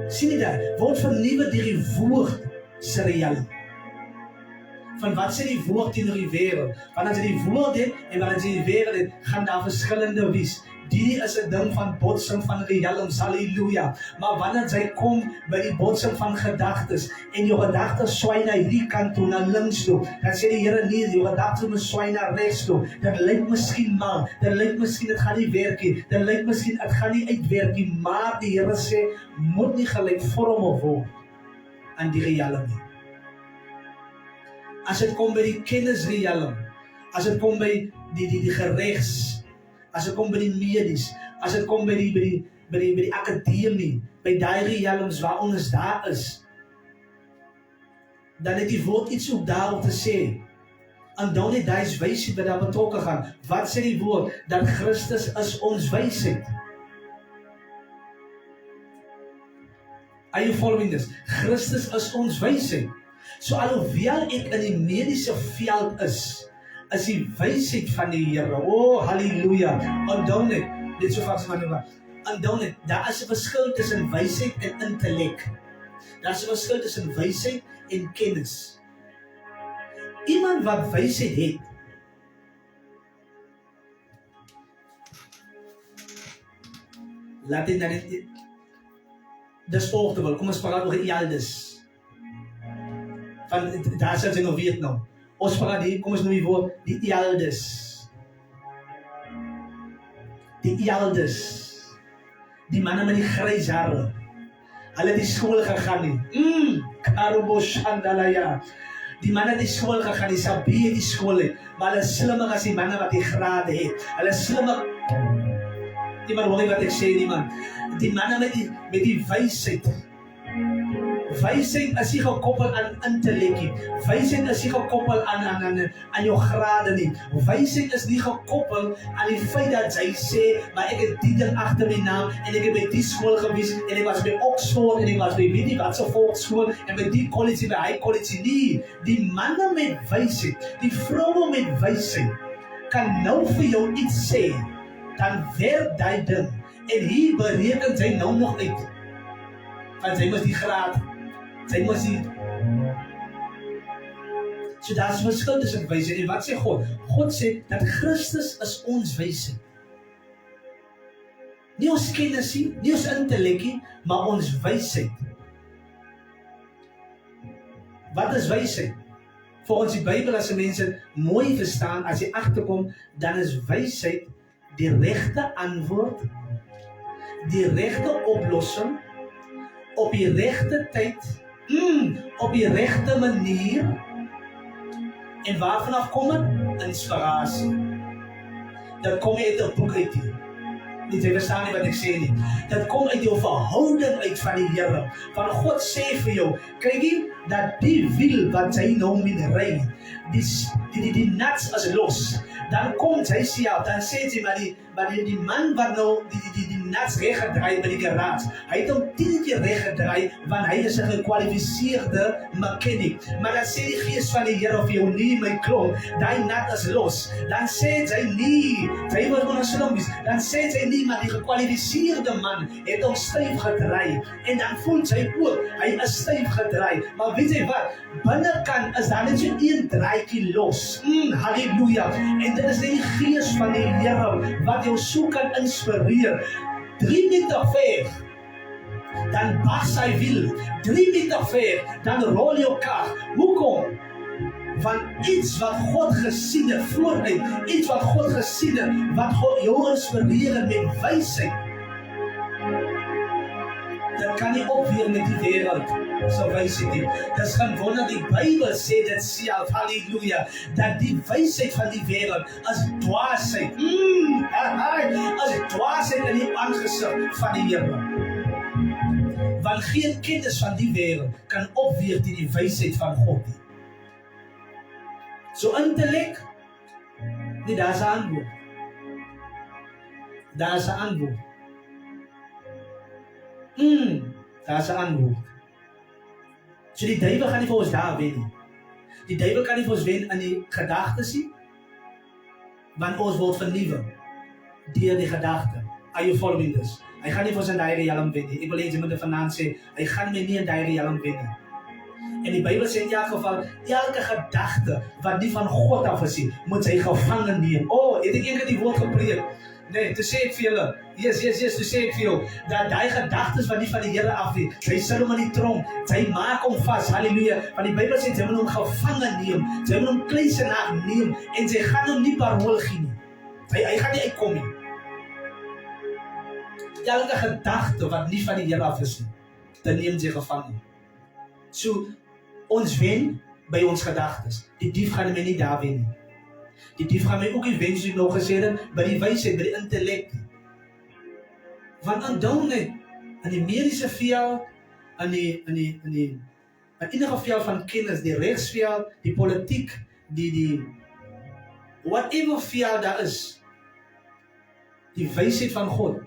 Sien jy dit? Word vernuwe deur die woord se realm. Van wat sê die woord teenoor die wêreld? Want as jy die woord het en wat as jy die wêreld het, gaan daar verskillende wees. Die is 'n ding van botsing van realms, halleluja. Maar wanneer jy kom by die botsing van gedagtes en jou gedagtes swaai na hierdie kant toe, na links toe, dan sê die Here nee, jou gedagtes moet swaai na regs toe. Dit lyk miskien maar, dit lyk miskien dit gaan nie werk nie, dit lyk miskien dit gaan nie uitwerk nie, maar die Here sê moet nie gelykvormig word aan die realm nie. As dit kom by die kennisrealm, as dit kom by die geregs, as dit kom by die medies, as dit kom by die akademie, by die realms waar ons daar is, dan het die woord iets ook daarop te sê. En dan net die wysheid wat daar betrokke gaan. Wat sê die woord? Dat Christus is ons wysheid. Are you following this? Christus is ons wysheid. So alhoewel ek in die mediese veld is die wysheid van die Here. Oh, halleluja. Onthou net, dit so vas maar nou. Onthou net, daar is 'n verskil tussen wysheid en intellek. Daar is 'n verskil tussen wysheid en kennis. Iemand wat wysheid het, laat dit dan net dis volgende wil. Kom ons praat oor Elders. Van, daar sal jy nou weet nou. Ons praat die, kom ons noem die woord, die elders. Die elders. Die manne met die grys hare. Hulle het die skool gegaan nie. Karubo Shandalaya. Die manne het die skool gegaan, die Sabie het die skool het, maar hulle is slimmer as die manne wat die grade het. Hulle is slimmer. Iemand hoor nie wat ek sê nie, man. Die manne met die wysheid. Wysheid is nie gekoppel aan intellektie. Wysheid is nie gekoppel aan jou grade nie. Wysheid is nie gekoppel aan die feit dat jy sê, maar ek het die ding agter my naam en ek het by die skool gewees en ek was by Oxford en ek was by weet nie wat so volksskool en by die college, by high college nie. Die manne met wysheid, die vroue met wysheid kan nou vir jou iets sê, dan werk die ding en hier bereken sy nou nog uit. Want sy moes die graad sy moes die... So daar is verskil tussen wysheid en wat sê God? God sê dat Christus is ons wysheid. Nie ons kennis nie, nie ons intellektie, maar ons wysheid. Wat is wysheid? Volgens die Bybel, as die mense mooi verstaan, as jy agterkom, dan is wysheid die regte antwoord, die regte oplossing, op die regte tyd, op die regte manier. En waarvanaf kom het? Inspirasie. Dat kom uit 'n boek uit hier. Nie, jy verstaan nie wat ek sê nie. Dat kom uit jou verhouding uit van die Here. Van God sê vir jou, kyk jy, dat die wiel wat jy nou moet ry, die nuts is los. Dan kom sy self, dan sê sy, maar die man wat nou die nuts reggedraai by die garage, hy het hom 10 keer reggedraai, want hy is 'n gekwalifiseerde mechanic. Maar dan sê die Gees van die Here vir jou, nie my klomp, die nut is los. Dan sê sy nie, sy word gewoon 'n slompies, dan sê sy nie, maar die gekwalifiseerde man het hom styf gedraai. En dan voel sy ook, hy is styf gedraai. Maar weet jy wat, binnekant is daar net so een draaitjie los. Halleluja. En dit is die Gees van die Here wat jou so kan inspireer. 3 meter ver, dan pas hy wiel. 3 meter ver, dan rol jou kar. Hoekom? Van iets wat God gesien het vooruit, iets wat God gesien het, wat God jou inspireer met wysheid. Dat kan nie opweer met die wêreld so wysheid nie. Dis gaan wonder die Bybel sê dit self, halleluja, dat die wysheid van die wêreld is dwaasheid. As dwaasheid in die aangesig van die Here. Want geen kennis van die wêreld kan opweer teen die wysheid van God nie. So intellek, nee, daar is 'n antwoord. Daar is 'n antwoord. Daar is 'n antwoord. So die duiwel gaan nie vir ons daar wen nie. Die duiwel kan nie vir ons wen in die gedagtes nie, want ons word vernuwe deur die gedagte. Are you following this? Hy gaan nie vir ons in daai realm wen nie. Ek wil hê jy moet dit vanaand sê, hy gaan my nie in daai realm wen nie. En die Bybel sê in elk geval, elke gedagte wat nie van God af is nie, moet hy gevangen neem. Het ek eendag die woord gepreek? Nee, toe sê ek vir julle, yes, toe sê ek vir jou, dat die gedagtes wat nie van die Here af nie, hy sit hom in die tronk, hy maak hom vas, halleluja, want die Bybel sê, jy moet hom gevangen neem, jy moet hom kluisenaar neem, en jy gaan hom nie parol gee nie, hy gaan nie uitkom nie. Elke gedagte wat nie van die Here af is nie, dan neem jy gevangen. So, ons wen by ons gedagtes, die dief gaan my nie daar wen nie. Die dief gaan my ook nie wen, soos ek nog gesê het, by die wysheid, by die intellect. Want onthou net, in die mediese veld, in enige veld van kennis, die rechtsveld, die politiek, die whatever veld daar is, die wysheid van God,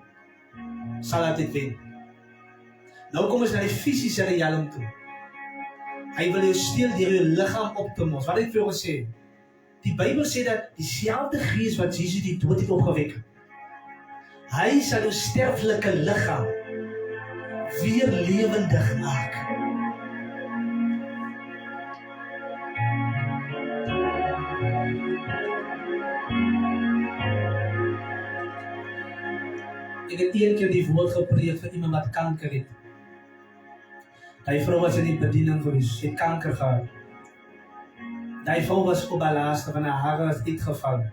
sal altyd wen. Nou kom ons na die fisiese realm toe. Hy wil jou steel deur jou liggaam op te mos. Wat het ek vir jou gesê? Die Bybel sê dat dieselfde Gees wat Jesus die dood het opgewek, hy sal jou sterflike liggaam weer lewendig maak. Ek het een keer die woord gepreek vir iemand wat kanker het. Die vrou was in die bediening gewees, sy het kanker gehad. Die vrou was op haar laaste, van haar hare is uitgeval.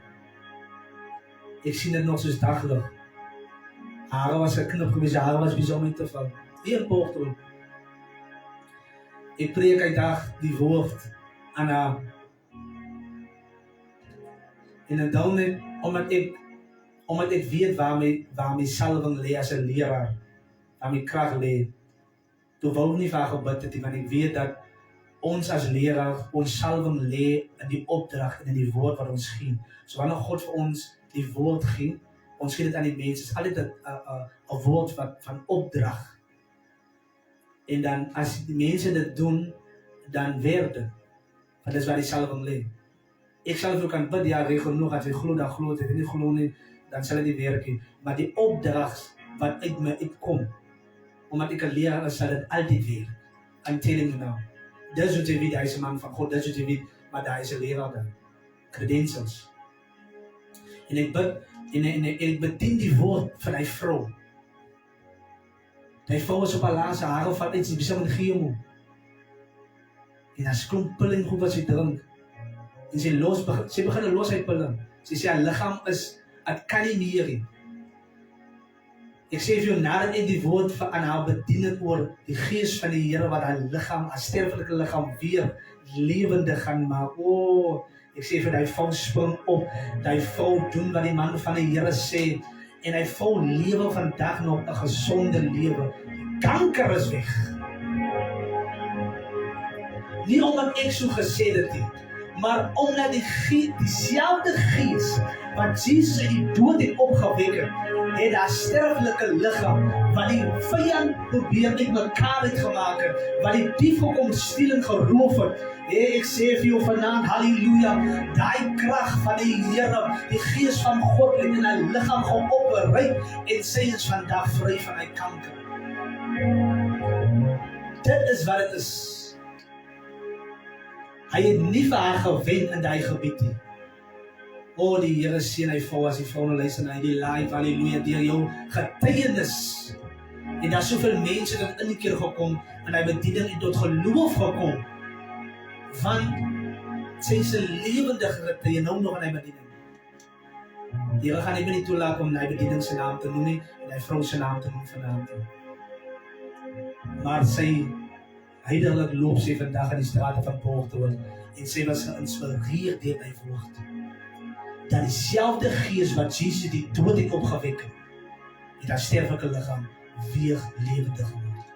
Ek sien dit nog soos daglig. Hare was geknip gewees, hare was besig om uit te val. Hier in Portland. Ek preek uitdag die woord aan haar. En dan net, omdat ek weet waar my salwing lê as 'n leraar, waar my krag lê, toe wou ek nie vir haar gebid het, want ek weet dat ons as leraar, ons salwing lê in die opdrag en in die woord wat ons gee. So wanneer God vir ons die woord gee, ons gee dit aan die mense, is altyd 'n woord van opdrag. En dan as die mense dit doen, dan werk dit. Want dit is waar die salwing lê. Ek sal ook kan bid, ja, reg genoeg, as jy glo, dan glo, as jy nie glo nie, dan sal dit nie werk nie. Maar die opdrag wat uit my uitkom, omdat ek 'n leraar is, sal dit altyd werk. I'm telling you now. Dis wat jy weet, hy is 'n man van God, dis wat jy weet, maar daar is 'n leraar dan. Credentials. En ek bid, en ek bedien die woord van die vrou. Die vrou is op haar laaste, hare vat uit, sy is besig met chemo. En as klomp pille en goed wat sy drink. En sy begin los uit pille. Sy sê, haar liggaam is, het kan nie meer nie. Ek sê vir jou, nadat ek die woord aan haar bedien het oor die gees van die Here wat haar liggaam, haar sterflike liggaam weer lewendig gaan maak. Ek sê vir die vrou spring op, die vrou doen wat die man van die Here sê, en die vrou lewe vandag nog 'n gesonde lewe. Kanker is weg. Nie omdat ek so gesê het nie, maar omdat dieselfde gees wat Jesus uit die dood het opgewek het haar sterflike liggaam, wat die vyand probeer uit mekaar het gemaak het, wat die dief gekom steel en geroof het. Ek sê vir jou vanaand, halleluja, daai krag van die Here, die gees van God het in haar liggaam geopereer en sy is vandag vry van die kanker. Dit is wat dit is. Hy het nie vir haar gewen in die gebied nie. Die Here seën hy vrou as die vrou luister na die live, halleluja, deur jou getuienis. En daar soveel mense dat in die keer gekom, en hy bediening en tot geloof gekom, want sy is 'n lewendige getuie nou nog in die bediening. Die Here gaan nie toelaat om die bediening se naam te noem nie, en die vrou se naam te noem vanaand nie. Maar sy heiliglik loop sy vandag in die strate van Portland, en sy was geïnspireerd deur die woord. Dat dieselfde gees wat Jesus die dood het opgewek, het haar sterflike liggaam weer lewendig gemaak.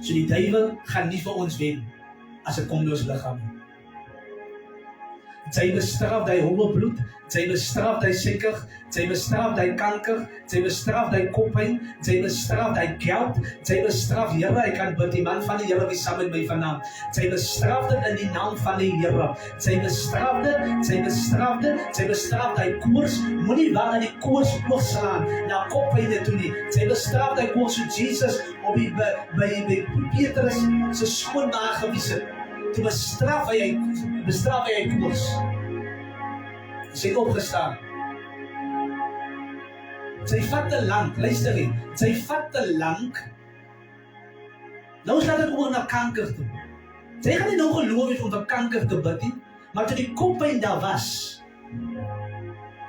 So die duiwel gaan nie vir ons wen as dit kom deur ons liggaam. Sy bestraf die hoë bloed, sy bestraf die suiker, sy bestraf die kanker, sy bestraf die koppyn, sy bestraf die geld, sy bestraf, Here, ek kan bid, die man van die Here wie saam met my vanaand, sy bestraf dit in die naam van die Here, sy bestraf dit, sy bestraf die koors, moenie wag dat die koors oorslaan na koppyne toe nie, sy bestraf die koors so Jesus op die by Petrus se skoonmaag gewys het. Toe bestraf hy koers. Sy het opgestaan. Sy vat te lank, luister nie, sy vat te lank. Nou slaat dit oor na kanker toe. Sy gaan nie nou geloof het om vir kanker te bid nie, maar toe die koppyn daar was,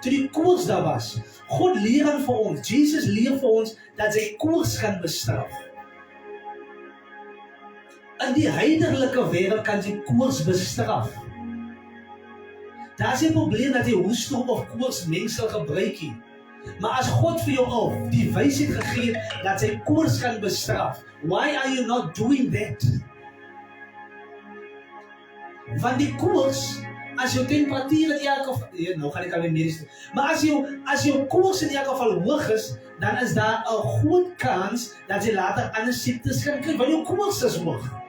toe die koers daar was, God leer aan vir ons, Jesus leer vir ons, dat sy koers gaan bestraf. In die heidenlike wêreld kan jy koors bestraf. Daar is 'n probleem dat jy hoestroep of koors mengsel gebruik nie. Maar as God vir jou die wysheid gegee het dat sy koors kan bestraf, why are you not doing that? Want die koors, as jou temperatuur in elk geval, nou gaan ek al medies doen, maar as jou koors in elk geval hoog is, dan is daar 'n groot kans dat jy later ander siektes kan kry, want jou koors is hoog.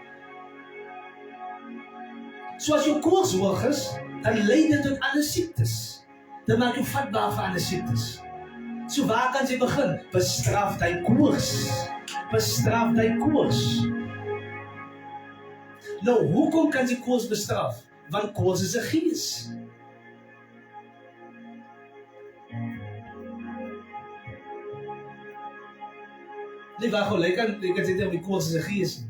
So as jou koors hoog is, dan lei dit tot ander siektes. Dan maak jou vatbaar vir ander siektes. So waar kan jy begin? Bestraf die koors. Bestraf die koors. Nou, hoekom kan jy koors bestraf? Want koors is 'n gees. Nee, wacht, jy kan sê dat die koors is 'n gees.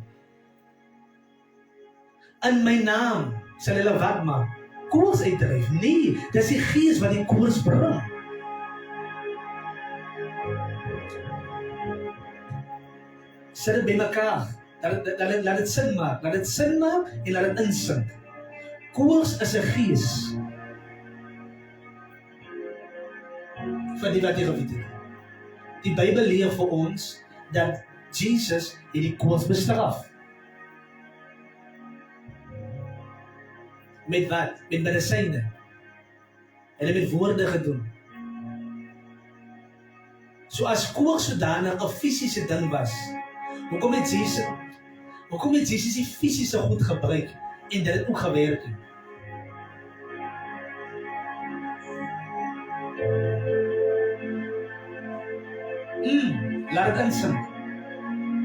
In my naam sal hulle wat maak? Koors uitdryf. Nee, dis die Gees wat die koors bring. Sit dit by mekaar. Laat dit sin maak. Laat dit sin maak en laat dit insink. Koors is 'n gees. Vir die wat jy geweet het. Die Bybel leer vir ons dat Jesus het die koors bestraf. Met wat? Met medisyne. Hulle het met woorde gedoen. So as koors sodanig 'n fisiese ding was, hoekom het Jesus die fisiese goed gebruik en dit het ook gewerk het? Laat het insink.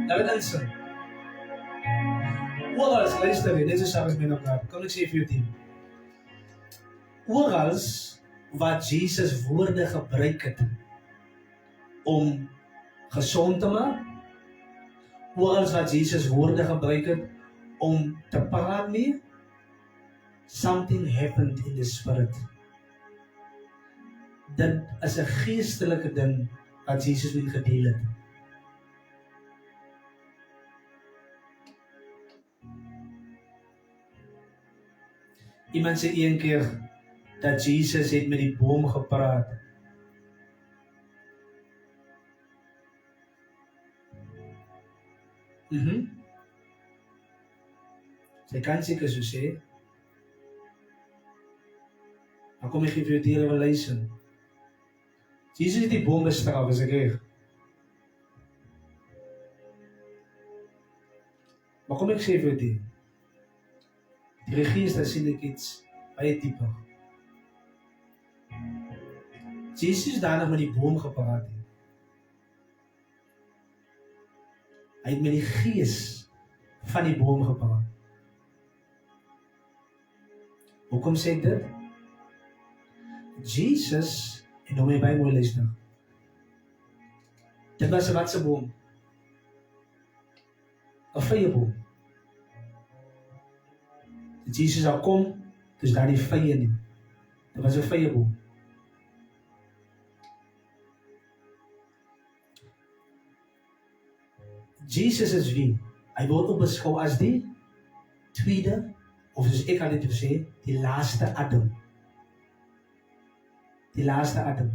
Laat het insink. Orals, luister weer, dit is saam met mekaar. Kom ek sê vir jou team. Orals wat Jesus woorde gebruik het om gesond te maak, orals wat Jesus woorde gebruik het om te praat mee, something happened in the spirit. Dit is 'n geestelike ding wat Jesus met gedeel het. Iemand sê een keer dat Jesus het met die boom gepraat. Sy kan seker so sê. Maar kom ek gee vir jou die revelation. Jesus het die boom bestraf, is ek reg? Maar kom ek sê vir jou die Gees, daar sien ek iets baie dieper. Jesus daarna met die boom gepraat het. Hy het met die Gees van die boom gepraat. Hoekom sê ek dit? Jesus, en nou my baie mooi luister. Dit was 'n watse boom? 'n vrye boom. Jesus sal kom, dus daar die vye nie. Dit was 'n vrye boom. Jesus is wie? Hy word ook beskou as die tweede, of soos ek al dit sê, die laaste Adam. Die laaste Adam.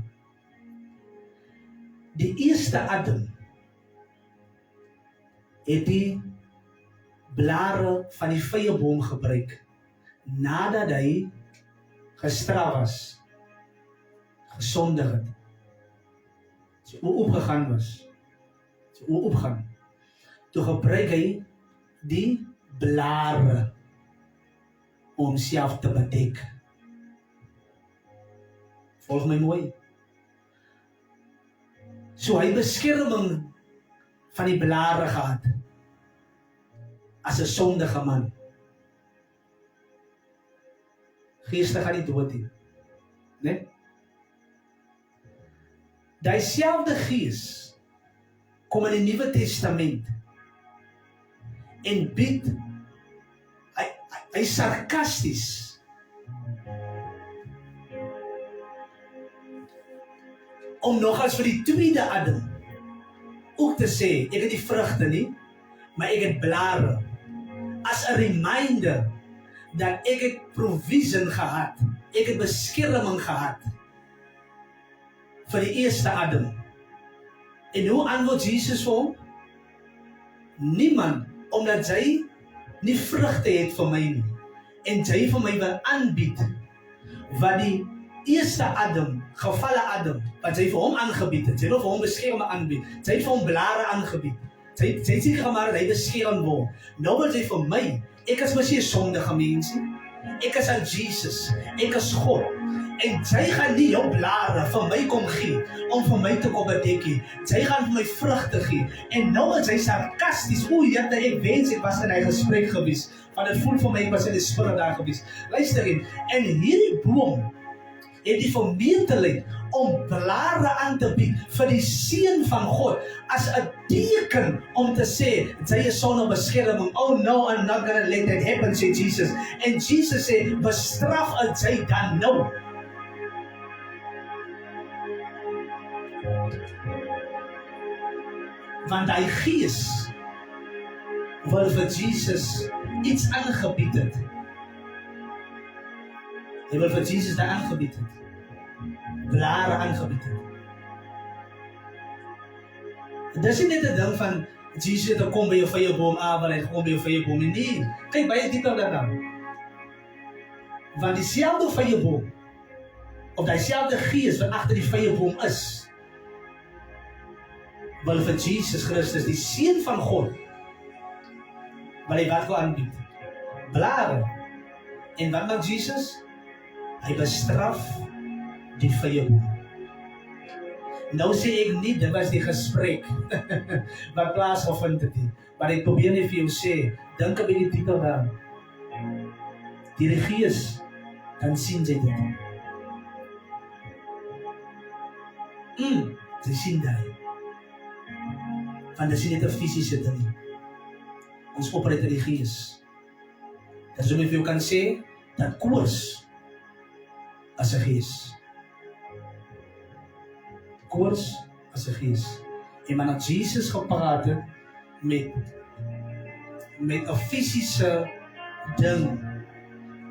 Die eerste Adam het die blare van die vrye boom gebruik nadat hy gestraf was, gesondig het, sy oor opgegaan was, sy oor opgaan. Toe gebruik hy die blare om homself te bedek. Volg my mooi. So hy beskerming van die blare gehad as 'n sondige man. Geeste gaan nie dood nie. Nee? Daai selfde Gees kom in die Nuwe Testament en bied hy sarkasties om nogals vir die tweede Adam ook te sê, ek het die vrugte nie, maar ek het blare, as 'n reminder dat ek het provision gehad, ek het beskerming gehad vir die eerste Adam. En hoe antwoord Jesus vir hom? Niemand, omdat jy nie vrugte het vir my nie, en jy vir my wil aanbied wat die eerste Adam, gevalle Adam, wat jy vir hom aangebied het, jy wil vir hom beskerming aanbied, jy het vir hom blare aangebied, jy sê gemaak dat hy beskerm word. Nou wil jy vir my, ek is mos nie 'n sondige mens nie, ek is aan Jesus, ek is God, en jy gaan nie jou blare vir my kom gee, om vir my te kom bedek nie, jy gaan vir my vrugte gee, en nou is hy sarkasties, ek wens ek was in hy gesprek gewees, want het voel vir my, ek was in die spirit daar gewees. Luister in, en hierdie boom het die vermetelheid om blare aan te bied vir die seun van God as 'n teken om te sê, sy is sonder beskerming. Oh no, I'm not gonna let that happen, sê Jesus. En Jesus sê, bestraf sy dan nou. Want hy gees wil vir Jesus iets aangebied het. Hy wil vir Jesus daar aangebied het. Blare aangebied het. Dit is nie net 'n ding van Jesus het kom by jou vyeboom aan, hy kom by jou vyeboom nie. Kyk baie dieper daarna. Want dieselfde vyeboom, of dieselfde gees wat agter die vyeboom is, wil vir Jesus Christus, die seun van God, wil hy wat wil aanbied? Blare. En wat maak Jesus? Hy bestraf die vyeboom. Nou sê ek nie, dit was die gesprek wat plaasgevind het nie. Maar ek probeer net vir jou sê, dink 'n bietjie dieper daaraan. Die gees, dan sien sy dit. Sy sien dit. Want dit is nie 'n fisiese ding nie. Ons opereer in die gees. Dat so vir jou kan sê, dat koors as 'n gees. Koors as 'n gees. En maar dat Jesus gepraat het met 'n fisiese ding,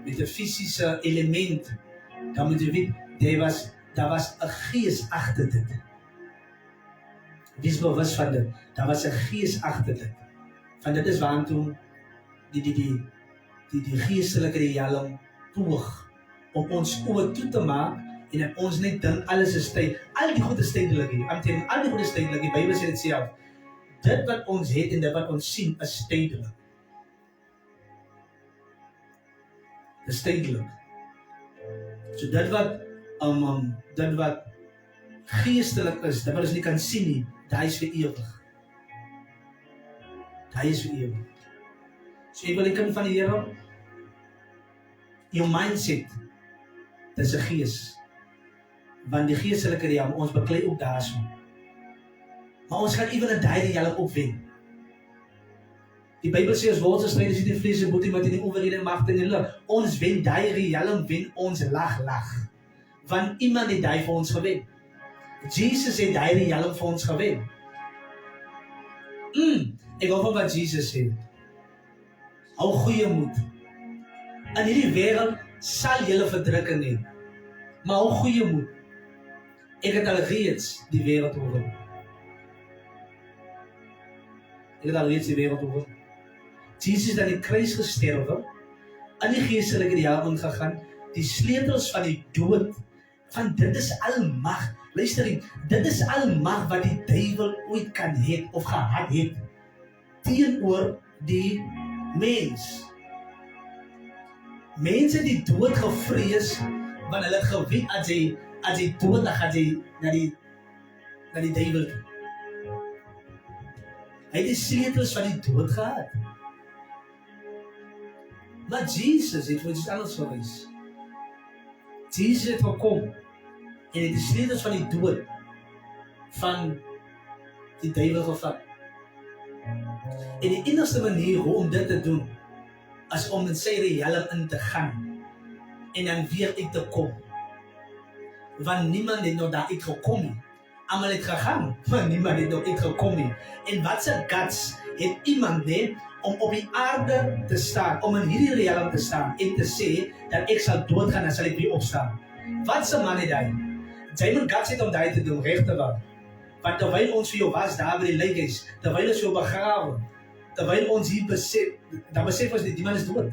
met 'n fisiese element, dan moet jy weet, daar was 'n gees agter dit. Wees bewus van dit. Daar was 'n gees agter dit. Van dit is waartoe die geestelike riem poog om ons oë toe te maak en dat ons net dink alles is tyd. Al die goed is tydelik hier. Al die goed is tydelik. Die Bybel sê dit self. Dit wat ons het en dit wat ons sien is tydelik. Dit is tydelik. So dit wat geestelik is, dit wat ons nie kan sien nie, daai is vir ewig. Daai is vir ewig. So ek wil die kind van die Here, jou mindset, dit is 'n gees. Want die geestelike riem, ons beklei ook daarso. Maar ons gaan ewen in daai riem opwen. Die Bybel sê, as word stryd is nie vlees en bloed, maar die owerhede en magte en die lig. Ons wen daai riem, wen ons lag. Want iemand het daai vir ons gewen. Jesus het daai riem vir ons gewen. Ek hoor van wat Jesus sê. Hou goeie moed. In hierdie wêreld sal julle verdrukking hê. Maar hou goeie moed. Ek het al reeds die wêreld oorwin. Jesus het aan die kruis gesterwe, in die geestelike riem gegaan, die sleutels van die dood, van dit is al mag. Luister, dit is al mag wat die duiwel ooit kan hê of gehad het teenoor die mens. Mense die dood gevrees, want hulle het geweet as hy dood, dan gaan hy na die duiwel toe. Hy het die sleutels van die dood gehad. Maar Jesus het vir iets anders gewys. Jesus het gekom en het die sleutels van die dood van die duiwel gevat. En die enigste manier om dit te doen, is om in sy riem in te gaan en dan weer uit te kom. Want niemand het nog daar uitgekom nie. Almal het gegaan, maar niemand het nog uitgekom nie. En wat se guts het iemand net om op die aarde te staan, om in hierdie riem te staan en te sê dat ek sal doodgaan en sal ek weer opstaan. Wat se man het hy? Simon guts het om daai te doen, regte waar. Want terwyl ons vir jou was daar by die lijkhuis, terwyl ons jou begrawe, terwyl ons hier besef, dan besef ons die man is dood.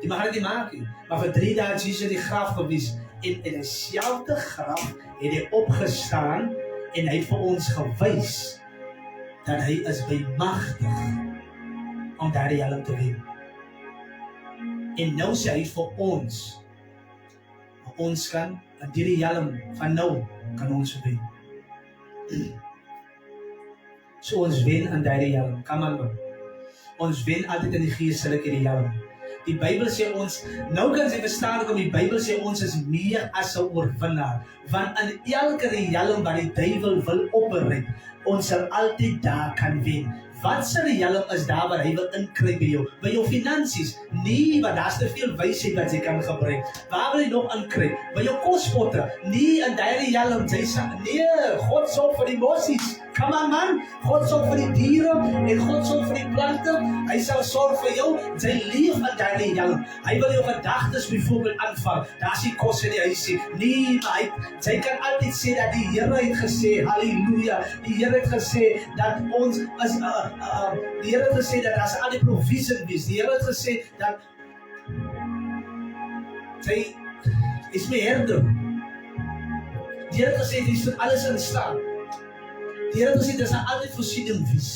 Die mag dit nie maak nie. Maar vir 3 dae Jesus in die graf gewees en in dieselfde graf het hy opgestaan en hy het vir ons gewys dat hy is bemagtig om daardie riem te wen. En nou sê hy vir ons kan in die riem van nou kan ons wen. So ons wen in daardie riem, kom aan man. Ons wen altyd in die geestelike riem. Die Bybel sê ons, nou kan jy verstaan hoekom die Bybel sê ons is meer as 'n oorwinnaar. Want in elke riem wat die duiwel wil opbreek, ons sal altyd daar kan wen. Wat se riem is daar waar hy wil inkry by jou? By jou finansies? Nee, want daar's te veel wysheid wat jy kan gebruik. Waar wil jy nog inkry? By jou kospotte? Nee, in daai riem, jy sê, nee, God sorg vir die bossies. Come on man, God sorg vir die diere en God sorg vir die plante. Hy sal sorg vir jou, jy leef in daai riem. Hy wil jou gedagtes byvoorbeeld aanval. Daar's nie kos in die huisie. Nee, maar jy kan altyd sê dat die Here het gesê, halleluja. Die Here het gesê dat ons as die Here het gesê dat as al die provision wees. Die Here het gesê dat hy is my herder. Die Here het gesê dis vir alles in staat. Die Here het gesê dat daar altyd voorsiening wees.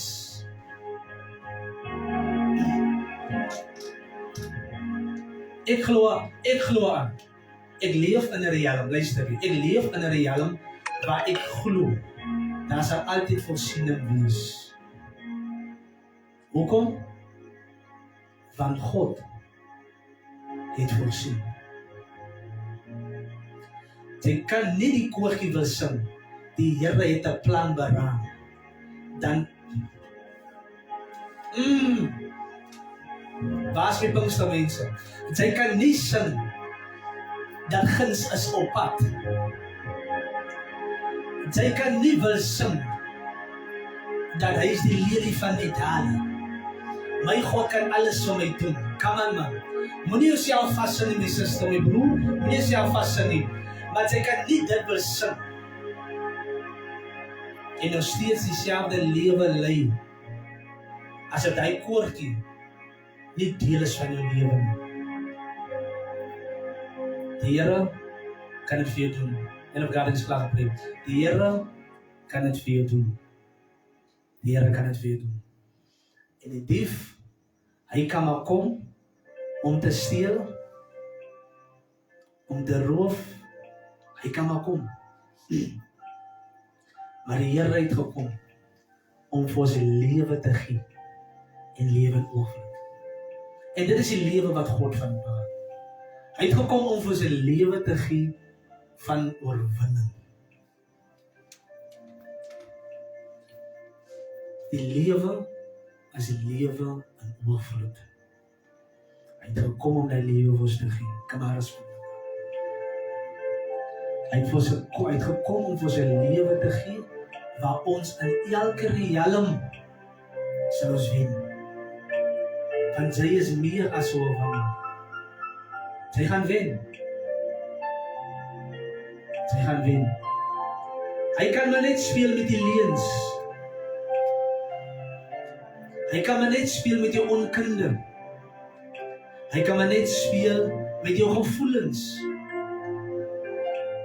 Ek glo aan. Ek leef in 'n riem, luister jy. Ek leef in 'n riem waar ek glo daar sal altyd voorsiening wees. Hoekom? Want God het voorsien. Jy kan nie die koortjie wil sing. Die Here het 'n plan beraam. Dan Waar's my Pinkstermense? Jy kan nie sing dat guns is op pad. Jy kan nie wil sing dat hy is die lelie van die dale. My God kan alles vir my doen. Come on man. Moenie jouself vassin in my suster, my broer. Moenie jouself vassin nie. Maar jy kan nie dit wil sing en nog steeds dieselfde lewe lei as if daai koortjie nie deel is van jou lewe nie. Die Here kan dit vir jou doen. En op God is klaar gepreek. Die Here kan dit vir jou doen. Die Here kan dit vir jou doen. En die dief, hy kan maar kom om te steel, om te roof, hy kan maar kom. Maar die Here het gekom om vir ons lewe te gee en lewe in oorvloed. En dit is die lewe wat God van praat. Hy het gekom om vir ons lewe te gee van oorwinning. Die lewe is die lewe in oorvloed. Hy het gekom om die lewe vir ons te gee. Kom maar as hy het gekom om vir ons lewe te gee waar ons in elke riem sal ons wen. Want sy is meer as oorwinnaar. Sy gaan wen. Sy gaan wen. Hy kan maar net speel met die leuns. Hy kan maar net speel met jou onkunde. Hy kan maar net speel met jou gevoelens.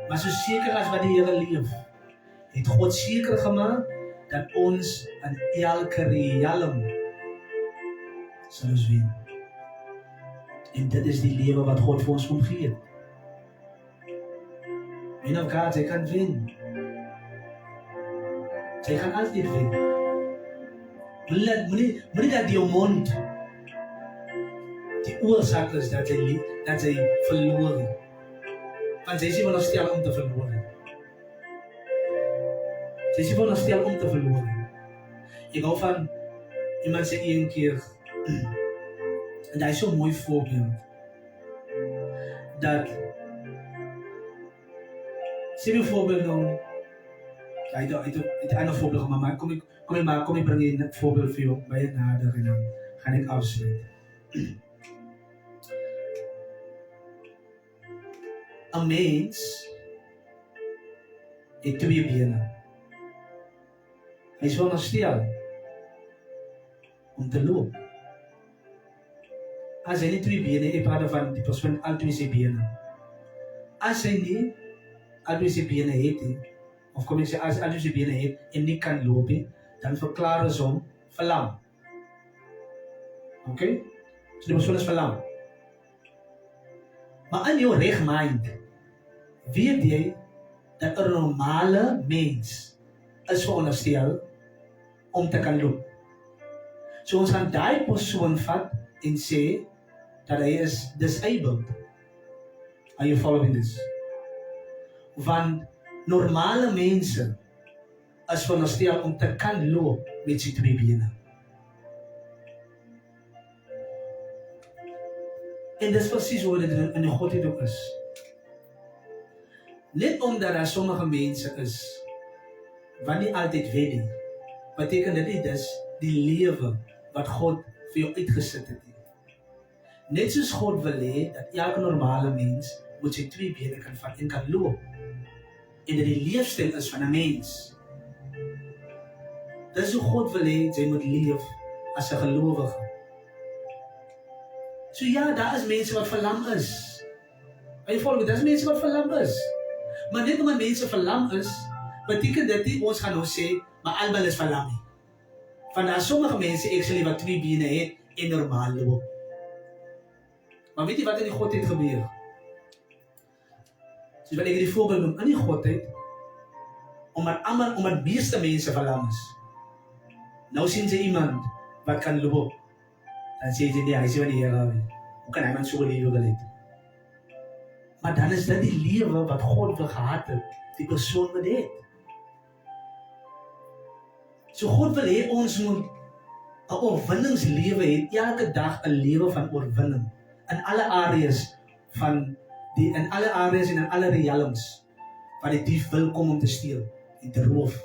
Maar so seker as wat die Here leef, het God seker gemaak dat ons in elke riem sal ons wen. En dit is die lewe wat God vir ons kom gee. Men of God, jy kan wen. Jy kan altyd wen. Moenie dat jou mond die oorsaak is dat jy verloor. Want jy sê wel nog stel om te verloor. Jy sê wel nog stel om te verloor. Ek hou van iemand sê een keer, en dat is zo'n mooi voorbeeld, dat, sê bijvoorbeeld nou, hy het een ander voorbeeld gemaakt, maar kom ik breng een voorbeeld voor jou bij het nader en dan ga ik afsluiten. Een mens het twee benen. Hy is wel nog stil om te lopen. As hy nie twee bene, ek praat van die persoon al twee sy bene. As hy nie al twee sy bene het, of kom ek sê, as al twee sy bene het en nie kan loop, dan verklaar ons hom verlam. Ok? So die persoon is verlam. Maar in jou reg mind, weet jy dat 'n normale mens is veronderstel om te kan loop. So ons gaan daai persoon vat en sê, dat hy is disabled. Are you following this? Want normale mense is veronderstel om te kan loop met sy 2 bene. En dis presies hoe dit in die godheid ook is. Net omdat daar sommige mense is wat nie altyd weet nie, beteken dit nie dis die lewe wat God vir jou uitgesit het nie. Net soos God wil hê dat elke normale mens moet sy 2 bene kan vat en kan loop. En dat die leefstyl is van 'n mens. Dis hoe God wil hê jy moet leef as 'n gelowige. So ja, daar is mense wat verlam is. Jy volg, daar is mense wat verlam is. Maar net omdat mense verlam is, beteken dit nie ons gaan nou sê, maar almal is verlam nie. Want daar is sommige mense actually wat 2 bene het en normaal loop. Maar weet jy wat in die godheid gebeur? Soos wat ek die voorbeeld noem, in die godheid, omdat meeste mense verlam is. Nou sien sy iemand wat kan loop. Dan sê jy nie, hy sê wat die Here wil. Hoe kan hy man so lewe wil het? Maar dan is dit die lewe wat God wil gehad het, die persoon wat het. So God wil hê ons moet 'n oorwinningslewe hê, elke dag 'n lewe van oorwinning in alle areas in alle areas en in alle realms waar die dief wil kom om te steel en te roof.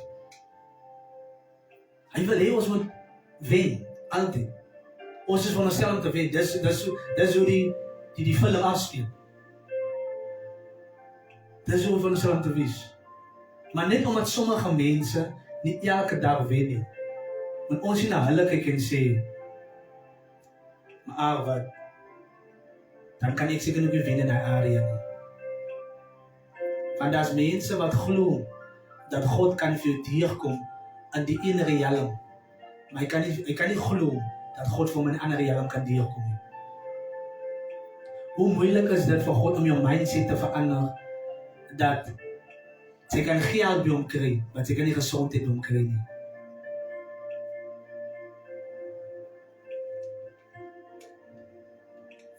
Hy wil hê ons moet wen, altyd. Ons is veronderstel om te wen. Dis hoe die film afspeel. Dis hoe ons veronderstel om te wees. Maar net omdat sommige mense nie elke dag wen nie, want ons nie na hulle kyk en sê, maar wat, dan kan ek seker nog nie wen in die area nie. Want daar's mense wat glo dat God kan vir jou deurkom in die ene realm, maar hy kan nie glo dat God vir my in 'n ander realm kan deurkom nie. Hoe moeilik is dit vir God om jou mindset te verander, dat jy kan geld by hom kry, maar jy kan nie gesondheid by hom kry nie.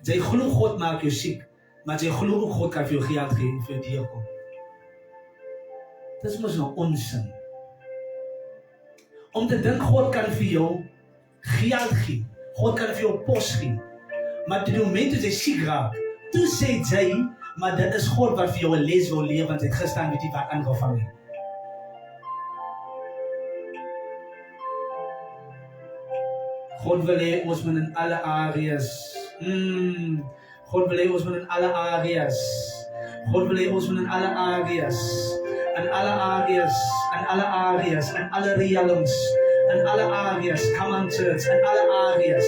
Jy glo God maak jou siek, maar jy glo ook God kan vir jou geld gee, vir jou deurkom. Dis mos nou onsin. Om te dink God kan vir jou geld gee, God kan vir jou pos gee, maar die moment as jy siek raak, toe sê jy, maar dit is God wat vir jou 'n les wil leer, want hy het gestaan met die wat aangevang het. God wil hê ons moet in alle areas. God wil hê ons moet in alle areas. God wil hê ons moet in alle areas. In alle areas, in alle areas, in alle realms, in alle areas, come on church, in alle areas,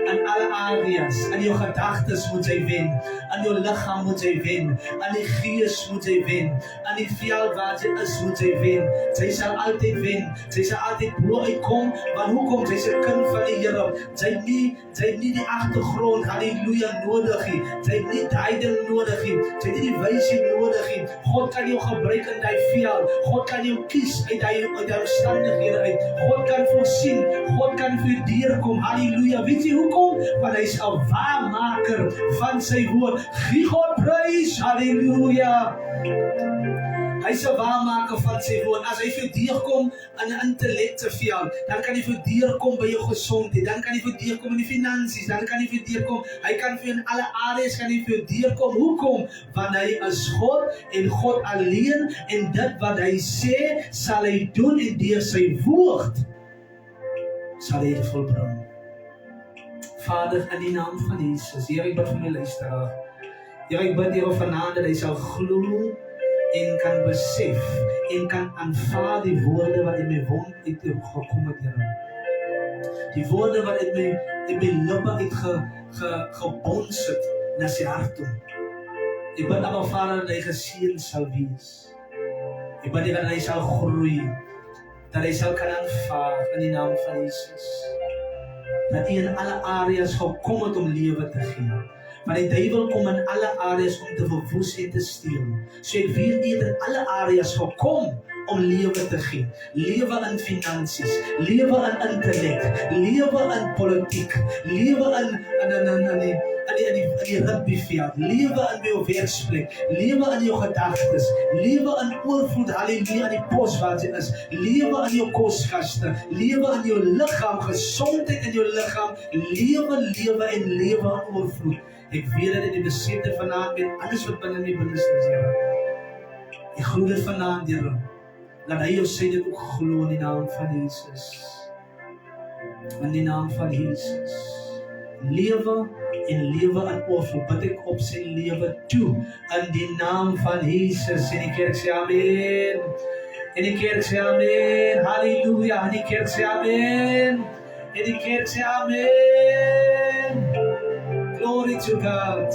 in alle areas, in jou gedagtes moet jy wen, in jou liggaam moet jy wen, in die gees moet jy wen, in die veld waar jy is moet jy wen, jy sal altyd wen, jy sal altyd bo uitkom, want hoekom, jy is 'n kind van die Here, jy het nie die agtergrond, halleluja, nodig nie, jy het nie duiding nodig nie, jy het nie die wysheid nodig nie, God kan jou gebruik in die veld, God kan jou kies uit die omstandighede uit, God kan voorsien, God kan vir jou deurkom, halleluja, weet jy hoekom? Want hy is 'n waarmaker van sy woord. Gee God prys, halleluja. Hy is 'n waarmaker van sy woord. As hy vir jou deurkom in 'n intellekveld, dan kan hy vir jou deurkom by jou gesondheid, dan kan hy vir jou deurkom in die finansies, dan kan hy vir jou deurkom, hy kan vir jou in alle areas kan hy vir jou deurkom. Hoekom? Want hy is God en God alleen, en dit wat hy sê, sal hy doen, en deur sy woord sal hy dit volbring. Vader, in die naam van Jesus, Here, ek bid vir my luisteraar. Here, ek bid Here vanaand dat hy sal glo en kan besef en kan aanvaar die woorde wat in my mond uitgekom het, Here. Die woorde wat uit my lippe uitgebons het na sy hart toe. Ek bid Abba Vader dat hy geseën sal wees. Ek bid dat hy sal groei, dat hy sal kan aanvaar in die naam van Jesus. Dat hy in alle areas gekom het om lewe te gee. Maar die duiwel kom in alle areas om te verwoes en te steel. So ek weet hy het in alle areas gekom om lewe te gee. Lewe in finansies, lewe in intellek, lewe in politiek, lewe in die rugbyveld, lewe in jou werksplek, lewe in jou gedagtes, lewe in oorvloed, halleluja, in die pos wat jy is, lewe in jou koskaste, lewe in jou liggaam, gesondheid in jou liggaam, lewe en lewe in oorvloed. Ek weet dat die besete vanaand met alles wat binne my binneste is, Here. Ek glo dit vanaand, Here, dat hy jou sê dit ook glo in die naam van Jesus. In die naam van Jesus. Lewe en lewe in oorvloed. Bid ek op sy lewe toe in die naam van Jesus. En die kerk sê amen. En die kerk sê amen. Halleluja. En die kerk sê amen. En die kerk sê amen. Glory to God.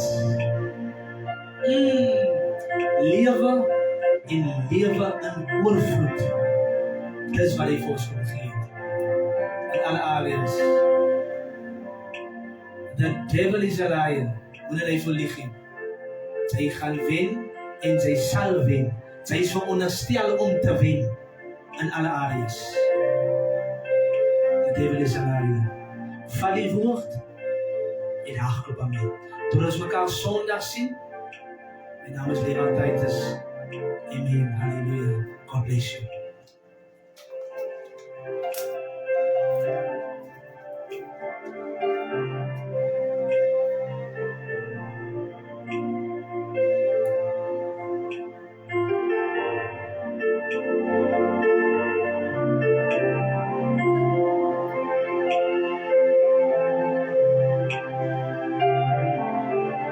Lewe en lewe in oorvloed. Dis wat hy vir ons gegee het. In alle areas. The devil is a liar. Wanneer hy vir lieg het. Sy gaan wen en sy sal wen. Sy is veronderstel om te wen in alle areas. The devil is a liar. Val die woord en hardloop aan my. Tot ons mekaar Sondag sien. My naam is Lewa Titus. Amen. Hallelujah. God bless you.